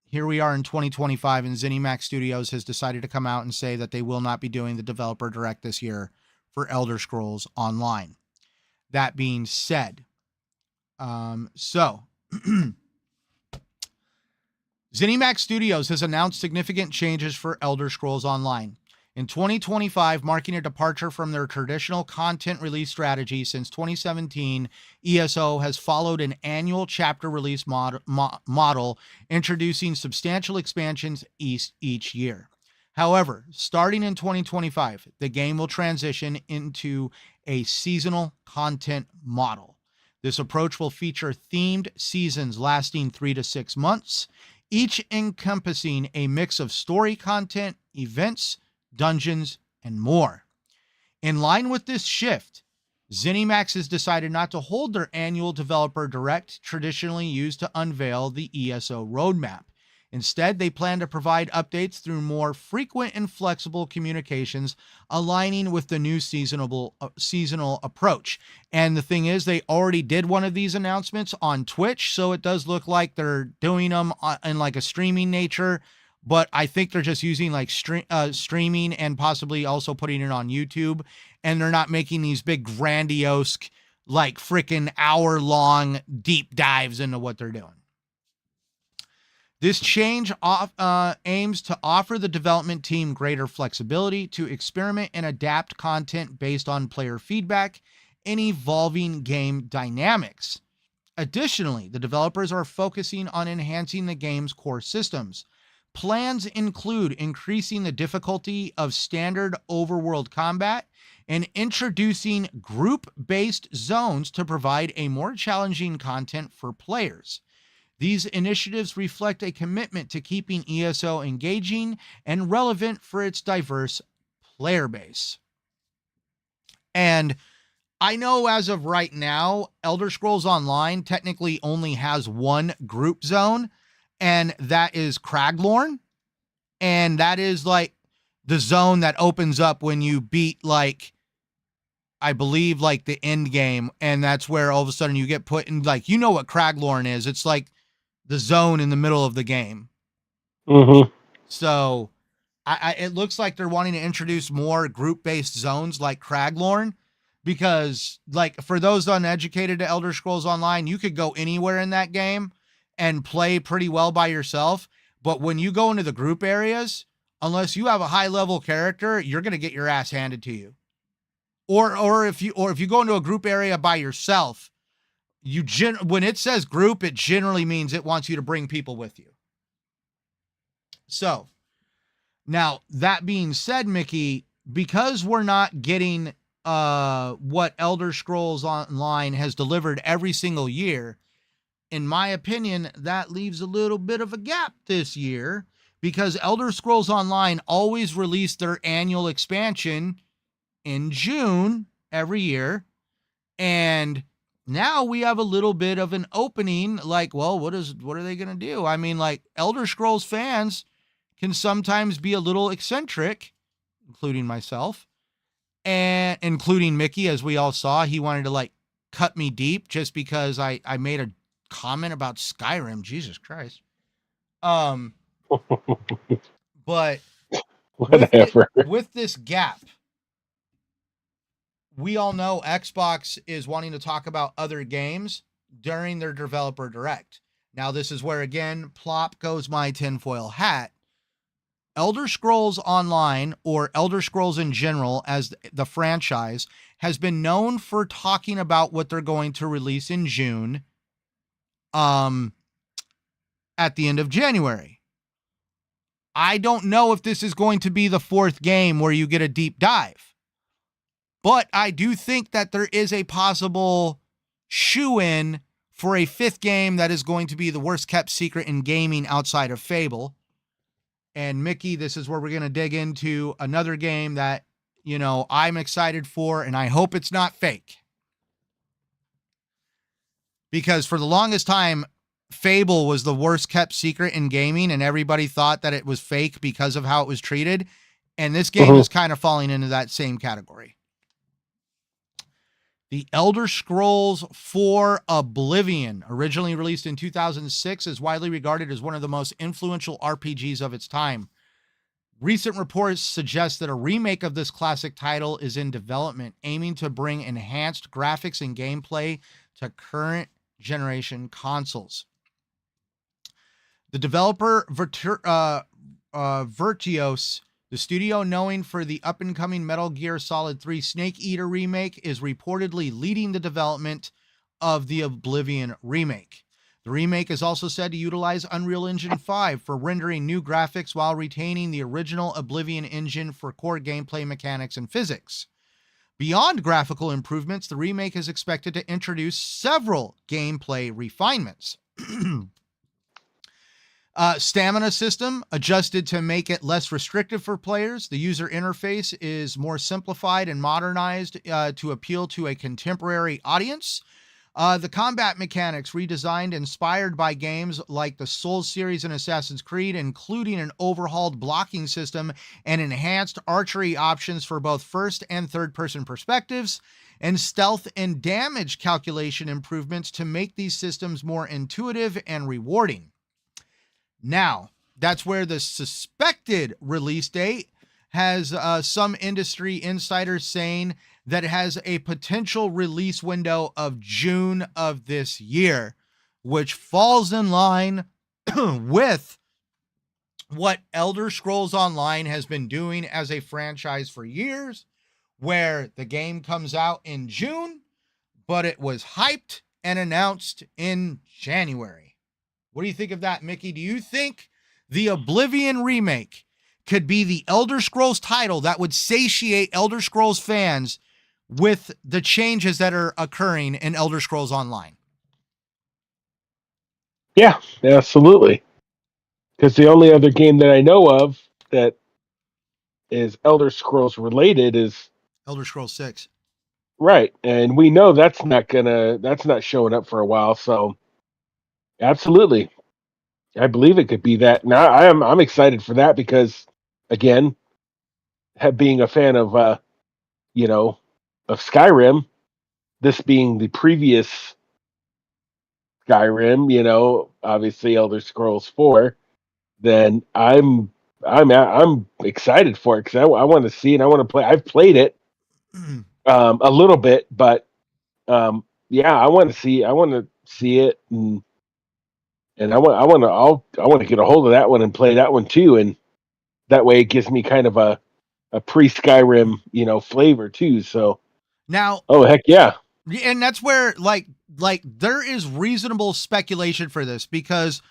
here we are in 2025, and ZeniMax Studios has decided to come out and say that they will not be doing the developer direct this year for Elder Scrolls Online. That being said, ZeniMax Studios has announced significant changes for Elder Scrolls Online. In 2025, marking a departure from their traditional content release strategy since 2017, ESO has followed an annual chapter release model, introducing substantial expansions each year. However, starting in 2025, the game will transition into a seasonal content model. This approach will feature themed seasons lasting 3 to 6 months, each encompassing a mix of story content, events, dungeons, and more. In line with this shift, ZeniMax has decided not to hold their annual developer direct traditionally used to unveil the ESO roadmap. Instead, they plan to provide updates through more frequent and flexible communications, aligning with the new seasonal approach. And the thing is, they already did one of these announcements on Twitch, so it does look like they're doing them in like a streaming nature. But I think they're just using like streaming and possibly also putting it on YouTube. And they're not making these big grandiose, like freaking hour-long deep dives into what they're doing. This change aims to offer the development team greater flexibility to experiment and adapt content based on player feedback and evolving game dynamics. Additionally, the developers are focusing on enhancing the game's core systems. Plans include increasing the difficulty of standard overworld combat and introducing group-based zones to provide a more challenging content for players. These initiatives reflect a commitment to keeping ESO engaging and relevant for its diverse player base. And I know as of right now, Elder Scrolls Online technically only has one group zone, and that is Craglorn. And that is like the zone that opens up when you beat, like, I believe, like the end game. And that's where all of a sudden you get put in, like, you know what Craglorn is. It's like the zone in the middle of the game. Mm-hmm. So it looks like they're wanting to introduce more group-based zones like Craglorn, because like for those uneducated to Elder Scrolls Online, you could go anywhere in that game and play pretty well by yourself. But when you go into the group areas, unless you have a high level character, you're going to get your ass handed to you. Or if you go into a group area by yourself, when it says group, it generally means it wants you to bring people with you. So now that being said, Mickey, because we're not getting what Elder Scrolls Online has delivered every single year, in my opinion, that leaves a little bit of a gap this year, because Elder Scrolls Online always released their annual expansion in June every year. And now we have a little bit of an opening, like, well, what are they going to do? I mean, like, Elder Scrolls fans can sometimes be a little eccentric, including myself, and including Mickey, as we all saw. He wanted to like cut me deep just because I made a comment about Skyrim. Jesus Christ. But Whatever. with this gap, we all know Xbox is wanting to talk about other games during their developer direct. Now, this is where, again, plop goes my tinfoil hat. Elder Scrolls Online, or Elder Scrolls in general as the franchise, has been known for talking about what they're going to release in June, at the end of January. I don't know if this is going to be the fourth game where you get a deep dive, but I do think that there is a possible shoe-in for a fifth game that is going to be the worst kept secret in gaming outside of Fable. And Mickey, this is where we're going to dig into another game that, you know, I'm excited for, and I hope it's not fake. Because for the longest time, Fable was the worst kept secret in gaming, and everybody thought that it was fake because of how it was treated. And this game is kind of falling into that same category. The Elder Scrolls 4 Oblivion, originally released in 2006, is widely regarded as one of the most influential RPGs of its time. Recent reports suggest that a remake of this classic title is in development, aiming to bring enhanced graphics and gameplay to current generation consoles. The developer Virtuos, The studio, known for the up-and-coming Metal Gear Solid 3 Snake Eater remake, is reportedly leading the development of the Oblivion remake. The remake is also said to utilize Unreal Engine 5 for rendering new graphics while retaining the original Oblivion engine for core gameplay mechanics and physics. Beyond graphical improvements, the remake is expected to introduce several gameplay refinements. Stamina system adjusted to make it less restrictive for players. The user interface is more simplified and modernized to appeal to a contemporary audience. The combat mechanics redesigned, inspired by games like the Souls series and Assassin's Creed, including an overhauled blocking system and enhanced archery options for both first and third-person perspectives, and stealth and damage calculation improvements to make these systems more intuitive and rewarding. Now, that's where the suspected release date has some industry insiders saying that it has a potential release window of June of this year, which falls in line with what Elder Scrolls Online has been doing as a franchise for years, where the game comes out in June, but it was hyped and announced in January. What do you think of that, Mickey? Do you think the Oblivion remake could be the Elder Scrolls title that would satiate Elder Scrolls fans with the changes that are occurring in Elder Scrolls Online? Yeah, absolutely. Because the only other game that I know of that is Elder Scrolls related is Elder Scrolls 6. right, and we know that's not showing up for a while. So absolutely, I believe it could be that. Now I'm excited for that because, again, being a fan of of Skyrim, this being the previous Skyrim, obviously Elder Scrolls 4, then I'm excited for it because I want to see it. I want to play. I've played it a little bit, but yeah, I want to see it, and I want to get a hold of that one and play that one too, and that way it gives me kind of a pre Skyrim flavor too. So Now, oh heck yeah. and that's where like there is reasonable speculation for this, because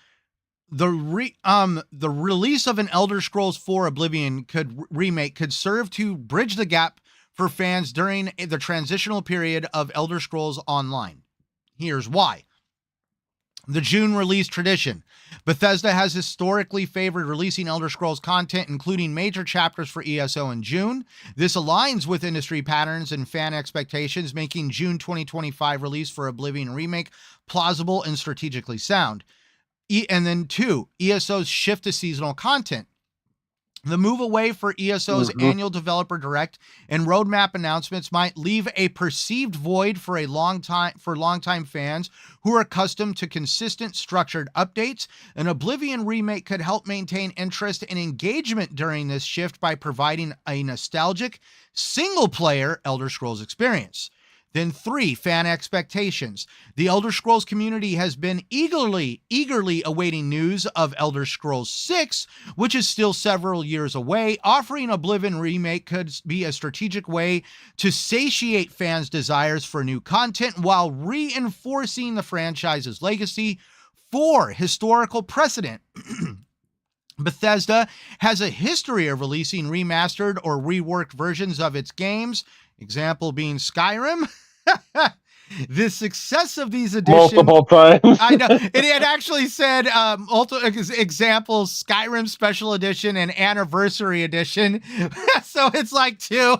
the release of an Elder Scrolls 4 Oblivion remake could serve to bridge the gap for fans during the transitional period of Elder Scrolls Online. Here's why. The June release tradition. Bethesda has historically favored releasing Elder Scrolls content, including major chapters for ESO in June. This aligns with industry patterns and fan expectations, making June 2025 release for Oblivion Remake plausible and strategically sound. And then 2, ESO's shift to seasonal content. The move away for ESO's annual developer direct and roadmap announcements might leave a perceived void for longtime fans who are accustomed to consistent, structured updates. An Oblivion remake could help maintain interest and engagement during this shift by providing a nostalgic, single-player Elder Scrolls experience. Then 3, fan expectations. The Elder Scrolls community has been eagerly awaiting news of Elder Scrolls 6, which is still several years away. Offering Oblivion Remake could be a strategic way to satiate fans' desires for new content while reinforcing the franchise's legacy. 4, historical precedent. Bethesda has a history of releasing remastered or reworked versions of its games, example being Skyrim. The success of these editions multiple times. I know it had actually said examples: Skyrim Special Edition and Anniversary Edition. So it's like 2.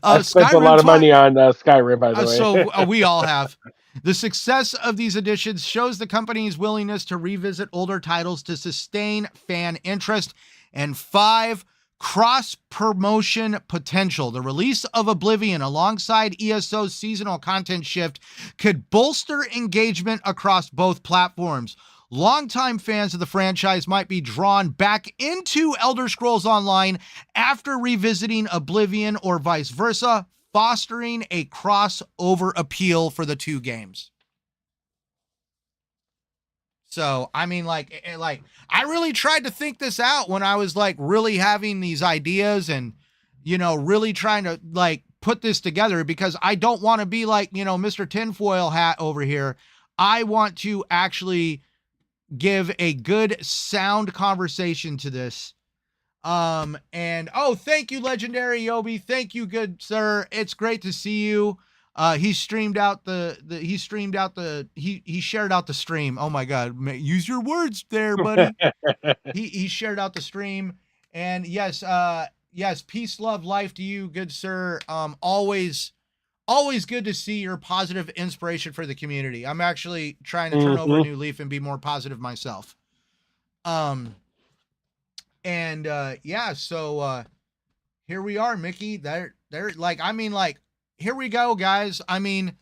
I spent Skyrim a lot of money on Skyrim, by the way. So we all have. The success of these editions shows the company's willingness to revisit older titles to sustain fan interest. And 5, cross-promotion potential. The release of Oblivion alongside ESO's seasonal content shift could bolster engagement across both platforms. Longtime fans of the franchise might be drawn back into Elder Scrolls Online after revisiting Oblivion, or vice versa, fostering a crossover appeal for the two games. So, I mean, like I really tried to think this out when I was like really having these ideas and, really trying to like put this together, because I don't want to be like, Mr. Tinfoil Hat over here. I want to actually give a good sound conversation to this. And oh, thank you, Legendary Yobi. Thank you, good sir. It's great to see you. He streamed out he shared out the stream. Oh my God, use your words there, buddy. He shared out the stream. And yes, peace, love, life to you, good sir. Always good to see your positive inspiration for the community. I'm actually trying to turn over a new leaf and be more positive myself. And so here we are, Mickey. They're like, I mean, like, here we go, guys. I mean,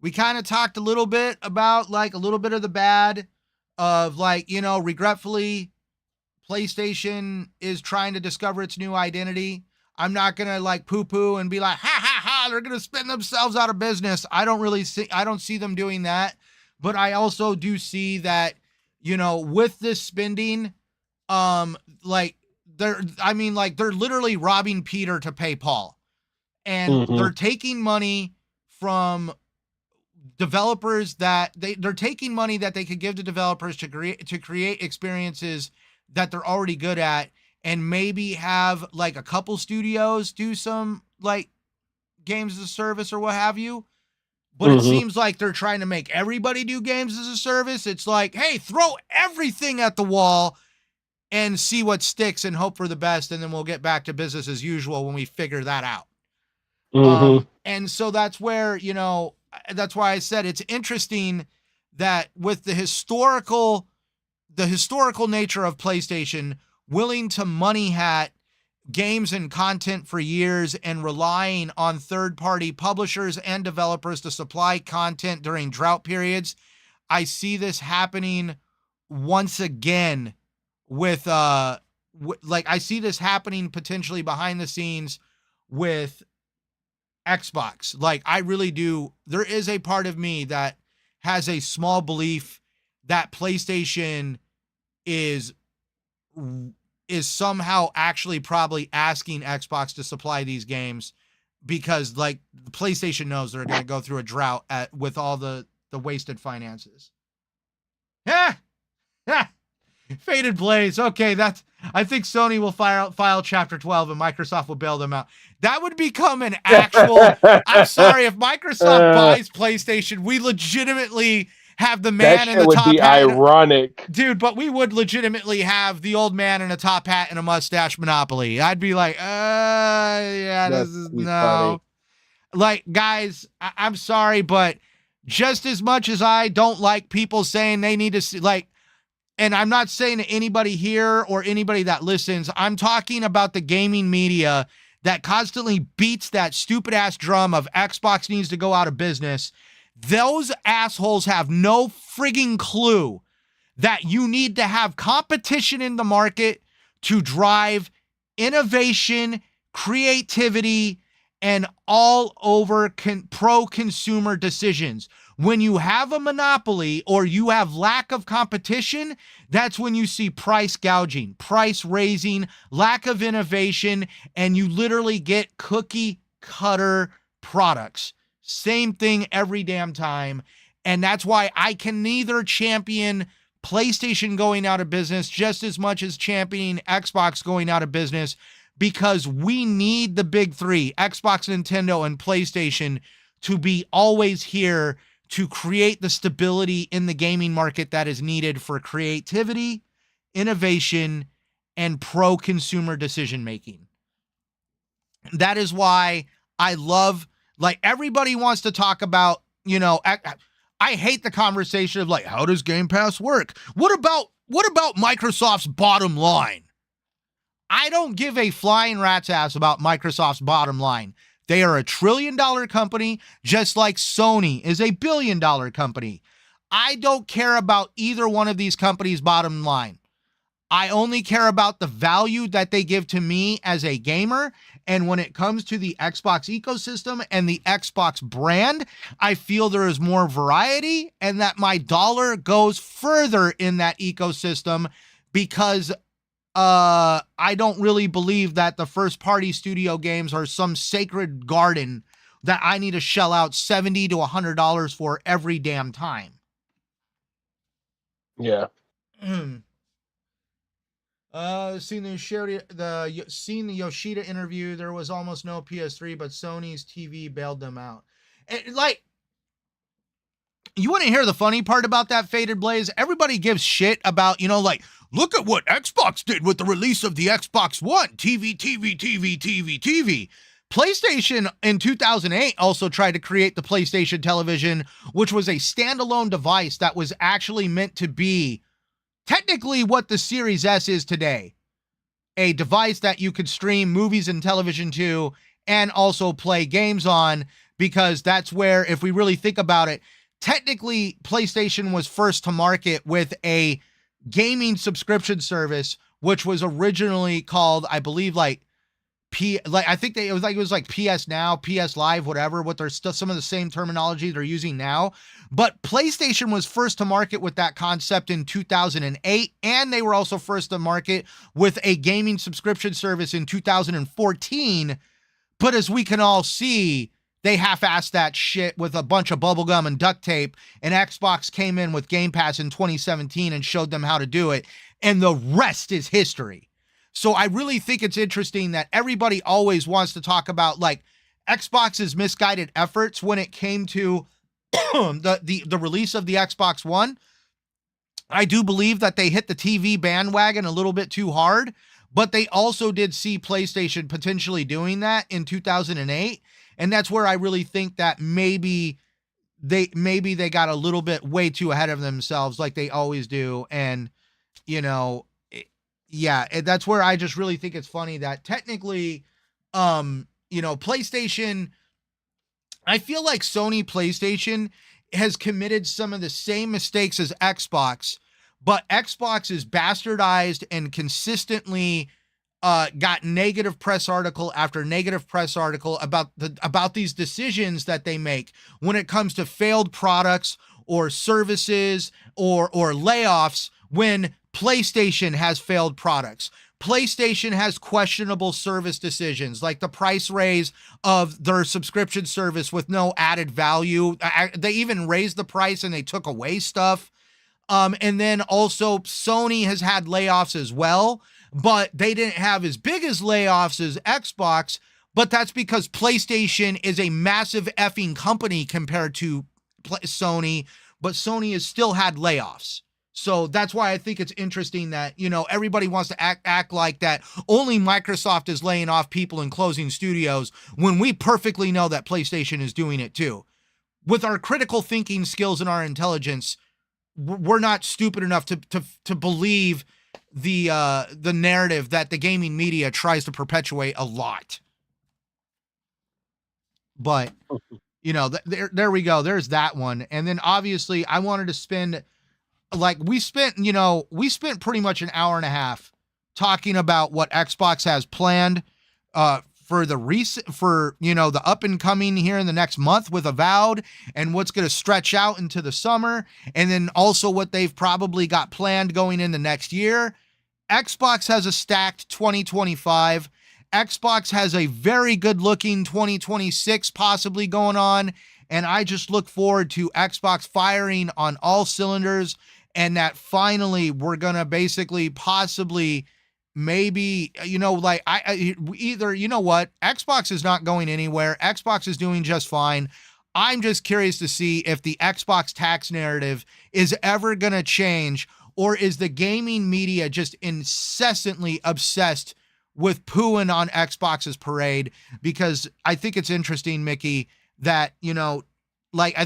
we kind of talked a little bit about like a little bit of the bad of like, regretfully, PlayStation is trying to discover its new identity. I'm not gonna like poo-poo and be like, ha ha ha, they're gonna spin themselves out of business. I don't see them doing that. But I also do see that, with this spending, like they're literally robbing Peter to pay Paul. And they're taking money from developers that they're taking money that they could give to developers to create experiences that they're already good at, and maybe have like a couple studios do some like games as a service or what have you. But it seems like they're trying to make everybody do games as a service. It's like, hey, throw everything at the wall and see what sticks and hope for the best, and then we'll get back to business as usual when we figure that out. And so that's where, that's why I said it's interesting that with the historical nature of PlayStation willing to money hat games and content for years and relying on third-party publishers and developers to supply content during drought periods, I see this happening once again with I see this happening potentially behind the scenes with Xbox. Like, I really do. There is a part of me that has a small belief that PlayStation is somehow actually probably asking Xbox to supply these games, because like PlayStation knows they're going to go through a drought with all the wasted finances. Faded Blaze. Okay, I think Sony will file Chapter 12 and Microsoft will bail them out. That would become an actual. I'm sorry, if Microsoft buys PlayStation, we legitimately have the man in the top hat. That would be ironic, dude. But we would legitimately have the old man in a top hat and a mustache monopoly. I'd be like, yeah, this is no. Funny. Like, guys, I'm sorry, but just as much as I don't like people saying they need to see, like. And I'm not saying to anybody here or anybody that listens, I'm talking about the gaming media that constantly beats that stupid ass drum of Xbox needs to go out of business. Those assholes have no frigging clue that you need to have competition in the market to drive innovation, creativity, and all over pro-consumer decisions. When you have a monopoly or you have lack of competition, that's when you see price gouging, price raising, lack of innovation, and you literally get cookie cutter products. Same thing every damn time. And that's why I can neither champion PlayStation going out of business just as much as championing Xbox going out of business, because we need the big three, Xbox, Nintendo, and PlayStation, to be always here to create the stability in the gaming market that is needed for creativity, innovation, and pro-consumer decision-making. That is why I love, like, everybody wants to talk about, I hate the conversation of like, how does Game Pass work? What about Microsoft's bottom line? I don't give a flying rat's ass about Microsoft's bottom line. They are a $1 trillion company, just like Sony is a $1 billion company. I don't care about either one of these companies' bottom line. I only care about the value that they give to me as a gamer. And when it comes to the Xbox ecosystem and the Xbox brand, I feel there is more variety and that my dollar goes further in that ecosystem because I don't really believe that the first party studio games are some sacred garden that I need to shell out $70 to $100 for every damn time. Yeah. Seen the Yoshida interview. There was almost no PS3, but Sony's TV bailed them out. And, like, you want to hear the funny part about that, Faded Blaze? Everybody gives shit about, like, look at what Xbox did with the release of the Xbox One. TV. PlayStation in 2008 also tried to create the PlayStation Television, which was a standalone device that was actually meant to be technically what the Series S is today. A device that you could stream movies and television to and also play games on, because that's where, if we really think about it, technically PlayStation was first to market with a gaming subscription service, which was originally called, I believe, it was like PS Now, PS Live, whatever, what they're still some of the same terminology they're using now. But PlayStation was first to market with that concept in 2008, and they were also first to market with a gaming subscription service in 2014. But as we can all see, they half-assed that shit with a bunch of bubblegum and duct tape, and Xbox came in with Game Pass in 2017 and showed them how to do it, and the rest is history. So I really think it's interesting that everybody always wants to talk about, like, Xbox's misguided efforts when it came to the release of the Xbox One. I do believe that they hit the TV bandwagon a little bit too hard, but they also did see PlayStation potentially doing that in 2008. And that's where I really think that maybe they got a little bit way too ahead of themselves, like they always do. And, that's where I just really think it's funny that technically, PlayStation, I feel like Sony PlayStation has committed some of the same mistakes as Xbox, but Xbox is bastardized and consistently got negative press article after negative press article about these decisions that they make when it comes to failed products or services or layoffs. When PlayStation has failed products, PlayStation has questionable service decisions, like the price raise of their subscription service with no added value. They even raised the price and they took away stuff. And then also Sony has had layoffs as well, but they didn't have as big as layoffs as Xbox, but that's because PlayStation is a massive effing company compared to Sony, but Sony has still had layoffs. So that's why I think it's interesting that, everybody wants to act like that only Microsoft is laying off people and closing studios, when we perfectly know that PlayStation is doing it too. With our critical thinking skills and our intelligence, we're not stupid enough to believe the narrative that the gaming media tries to perpetuate a lot. But, there we go. There's that one. And then obviously I wanted to spend, we spent pretty much an hour and a half talking about what Xbox has planned for the up and coming here in the next month with Avowed, and what's going to stretch out into the summer, and then also what they've probably got planned going in the next year. Xbox has a stacked 2025. Xbox has a very good looking 2026 possibly going on, and I just look forward to Xbox firing on all cylinders, and that finally we're gonna basically possibly maybe Xbox is not going anywhere. Xbox is doing just fine. I'm just curious to see if the Xbox tax narrative is ever gonna change, or is the gaming media just incessantly obsessed with pooing on Xbox's parade? Because I think it's interesting, Mickey, that, I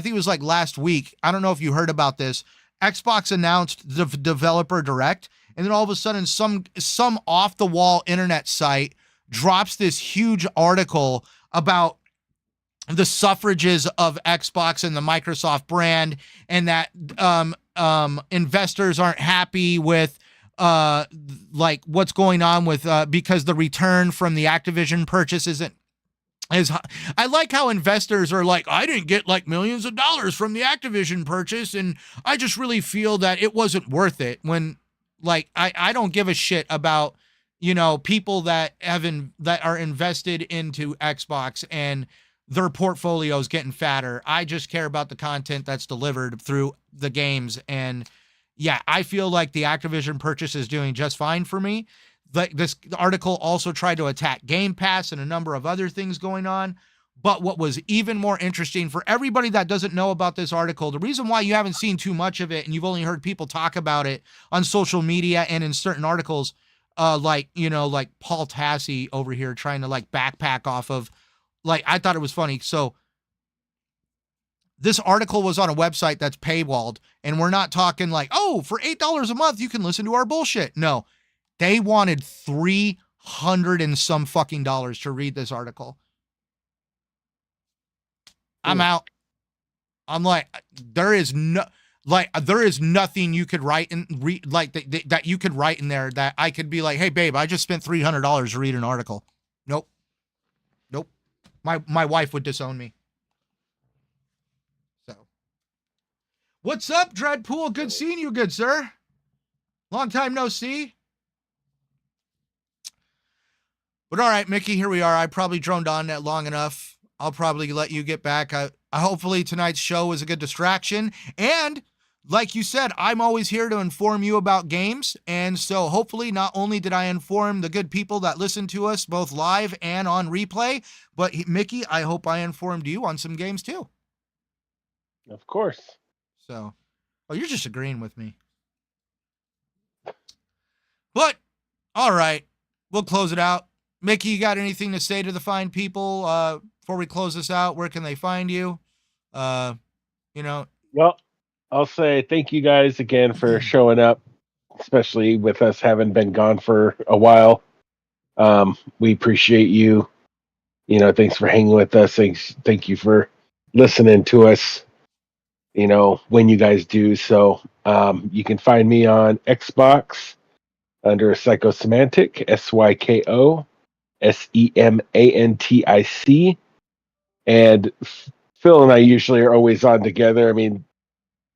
think it was like last week, I don't know if you heard about this, Xbox announced the developer direct, and then all of a sudden some off the wall internet site drops this huge article about the suffrages of Xbox and the Microsoft brand, and that investors aren't happy with like what's going on with because the return from the Activision purchase isn't as high. I like how investors are like, I didn't get like millions of dollars from the Activision purchase, and I just really feel that it wasn't worth it. When like I don't give a shit about people that that are invested into Xbox and their portfolios getting fatter. I just care about the content that's delivered through the games. And yeah, I feel like the Activision purchase is doing just fine for me. Like this article also tried to attack Game Pass and a number of other things going on. But what was even more interesting for everybody that doesn't know about this article, the reason why you haven't seen too much of it and you've only heard people talk about it on social media and in certain articles, like Paul Tassi over here trying to like backpack off of, like, I thought it was funny. So this article was on a website that's paywalled, and we're not talking like, oh, for $8 a month, you can listen to our bullshit. No, they wanted 300 and some fucking dollars to read this article. I'm out. I'm like, there is nothing you could write and read like that you could write in there that I could be like, hey babe, I just spent $300 to read an article. Nope. My wife would disown me. So, what's up, Dreadpool? Good seeing you, good sir. Long time no see. But all right, Mickey, here we are. I probably droned on that long enough. I'll probably let you get back. Hopefully tonight's show was a good distraction. And like you said, I'm always here to inform you about games. And so hopefully not only did I inform the good people that listen to us both live and on replay, but Mickey, I hope I informed you on some games too. Of course. So, oh, you're just agreeing with me. But, all right, we'll close it out. Mickey, you got anything to say to the fine people before we close this out? Where can they find you? Well, I'll say thank you guys again for showing up, especially with us having been gone for a while. We appreciate you. Thanks for hanging with us. Thank you for listening to us, when you guys do. So you can find me on Xbox under Psychosemantic, SYKOSEMANTIC. And Phil and I usually are always on together. I mean,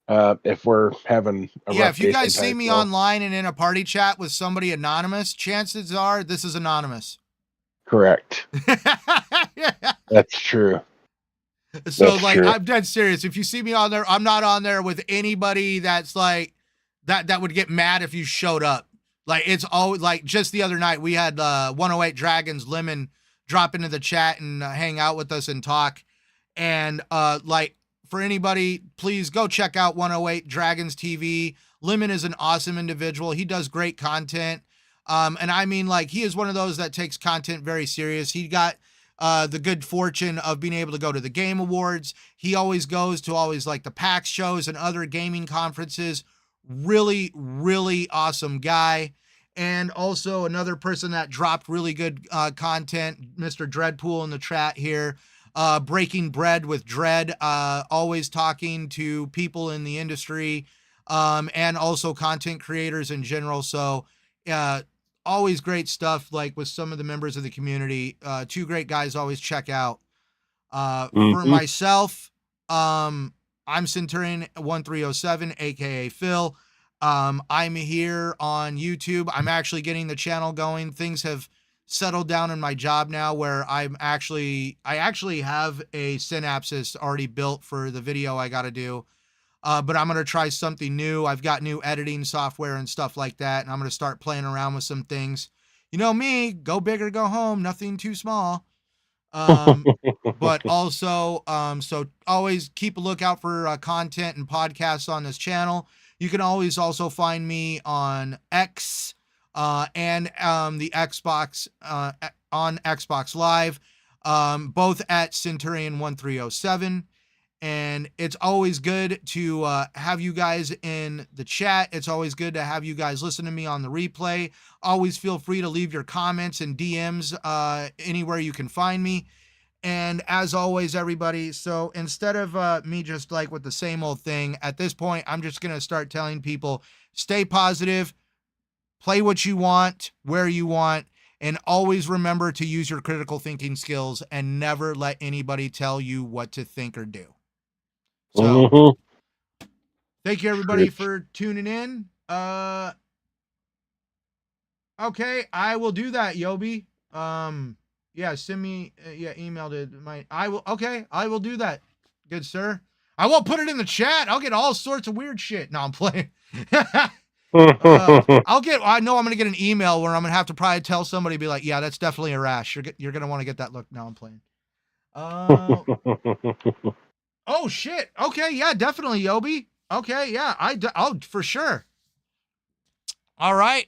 if we're having a rough if you day guys see sometimes, me online and in a party chat with somebody anonymous, chances are this is anonymous. Correct. Yeah. That's true. So That's like, true. I'm dead serious. If you see me on there, I'm not on there with anybody that's like that would get mad if you showed up. Like, it's always like, just the other night we had 108 Dragons Lemon drop into the chat and hang out with us and talk. And like, for anybody, please go check out 108 Dragons TV. Lemon is an awesome individual. He does great content. And I mean, like, he is one of those that takes content very serious. He got the good fortune of being able to go to the Game Awards. He always goes to like the PAX shows and other gaming conferences. Really, really awesome guy. And also another person that dropped really good content, Mr. Dreadpool in the chat here. Breaking Bread with Dread, always talking to people in the industry and also content creators in general. So always great stuff, like with some of the members of the community. Two great guys always check out. For myself, I'm Centurion 1307, aka Phil. I'm here on YouTube. I'm actually getting the channel going. Things have settled down in my job now where I actually have a synopsis already built for the video I got to do. But I'm going to try something new. I've got new editing software and stuff like that. And I'm going to start playing around with some things. You know me, go big or go home, nothing too small. But also, so always keep a lookout for content and podcasts on this channel. You can always also find me on X and the Xbox on Xbox Live, both at Centurion 1307. And it's always good to have you guys in the chat. It's always good to have you guys listen to me on the replay. Always feel free to leave your comments and DMs anywhere you can find me. And as always, everybody, so instead of me just like with the same old thing, at this point, I'm just going to start telling people, stay positive, play what you want, where you want, and always remember to use your critical thinking skills and never let anybody tell you what to think or do. So, thank you everybody for tuning in. Okay, I will do that, Yobi. Yeah, send me email to I will do that. Good sir. I won't put it in the chat. I'll get all sorts of weird shit. No, I'm playing. I know I'm gonna get an email where I'm gonna have to probably tell somebody, be like, yeah, that's definitely a rash. You're gonna want to get that look. No, I'm playing. Oh shit. Okay, yeah, definitely, Yobi. Okay, yeah, oh, for sure. All right.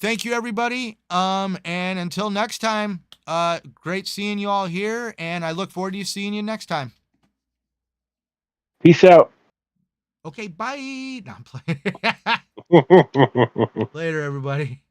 Thank you, everybody. And until next time, great seeing you all here, and I look forward to seeing you next time. Peace out. Okay, bye. No, I'm playing. Later, everybody.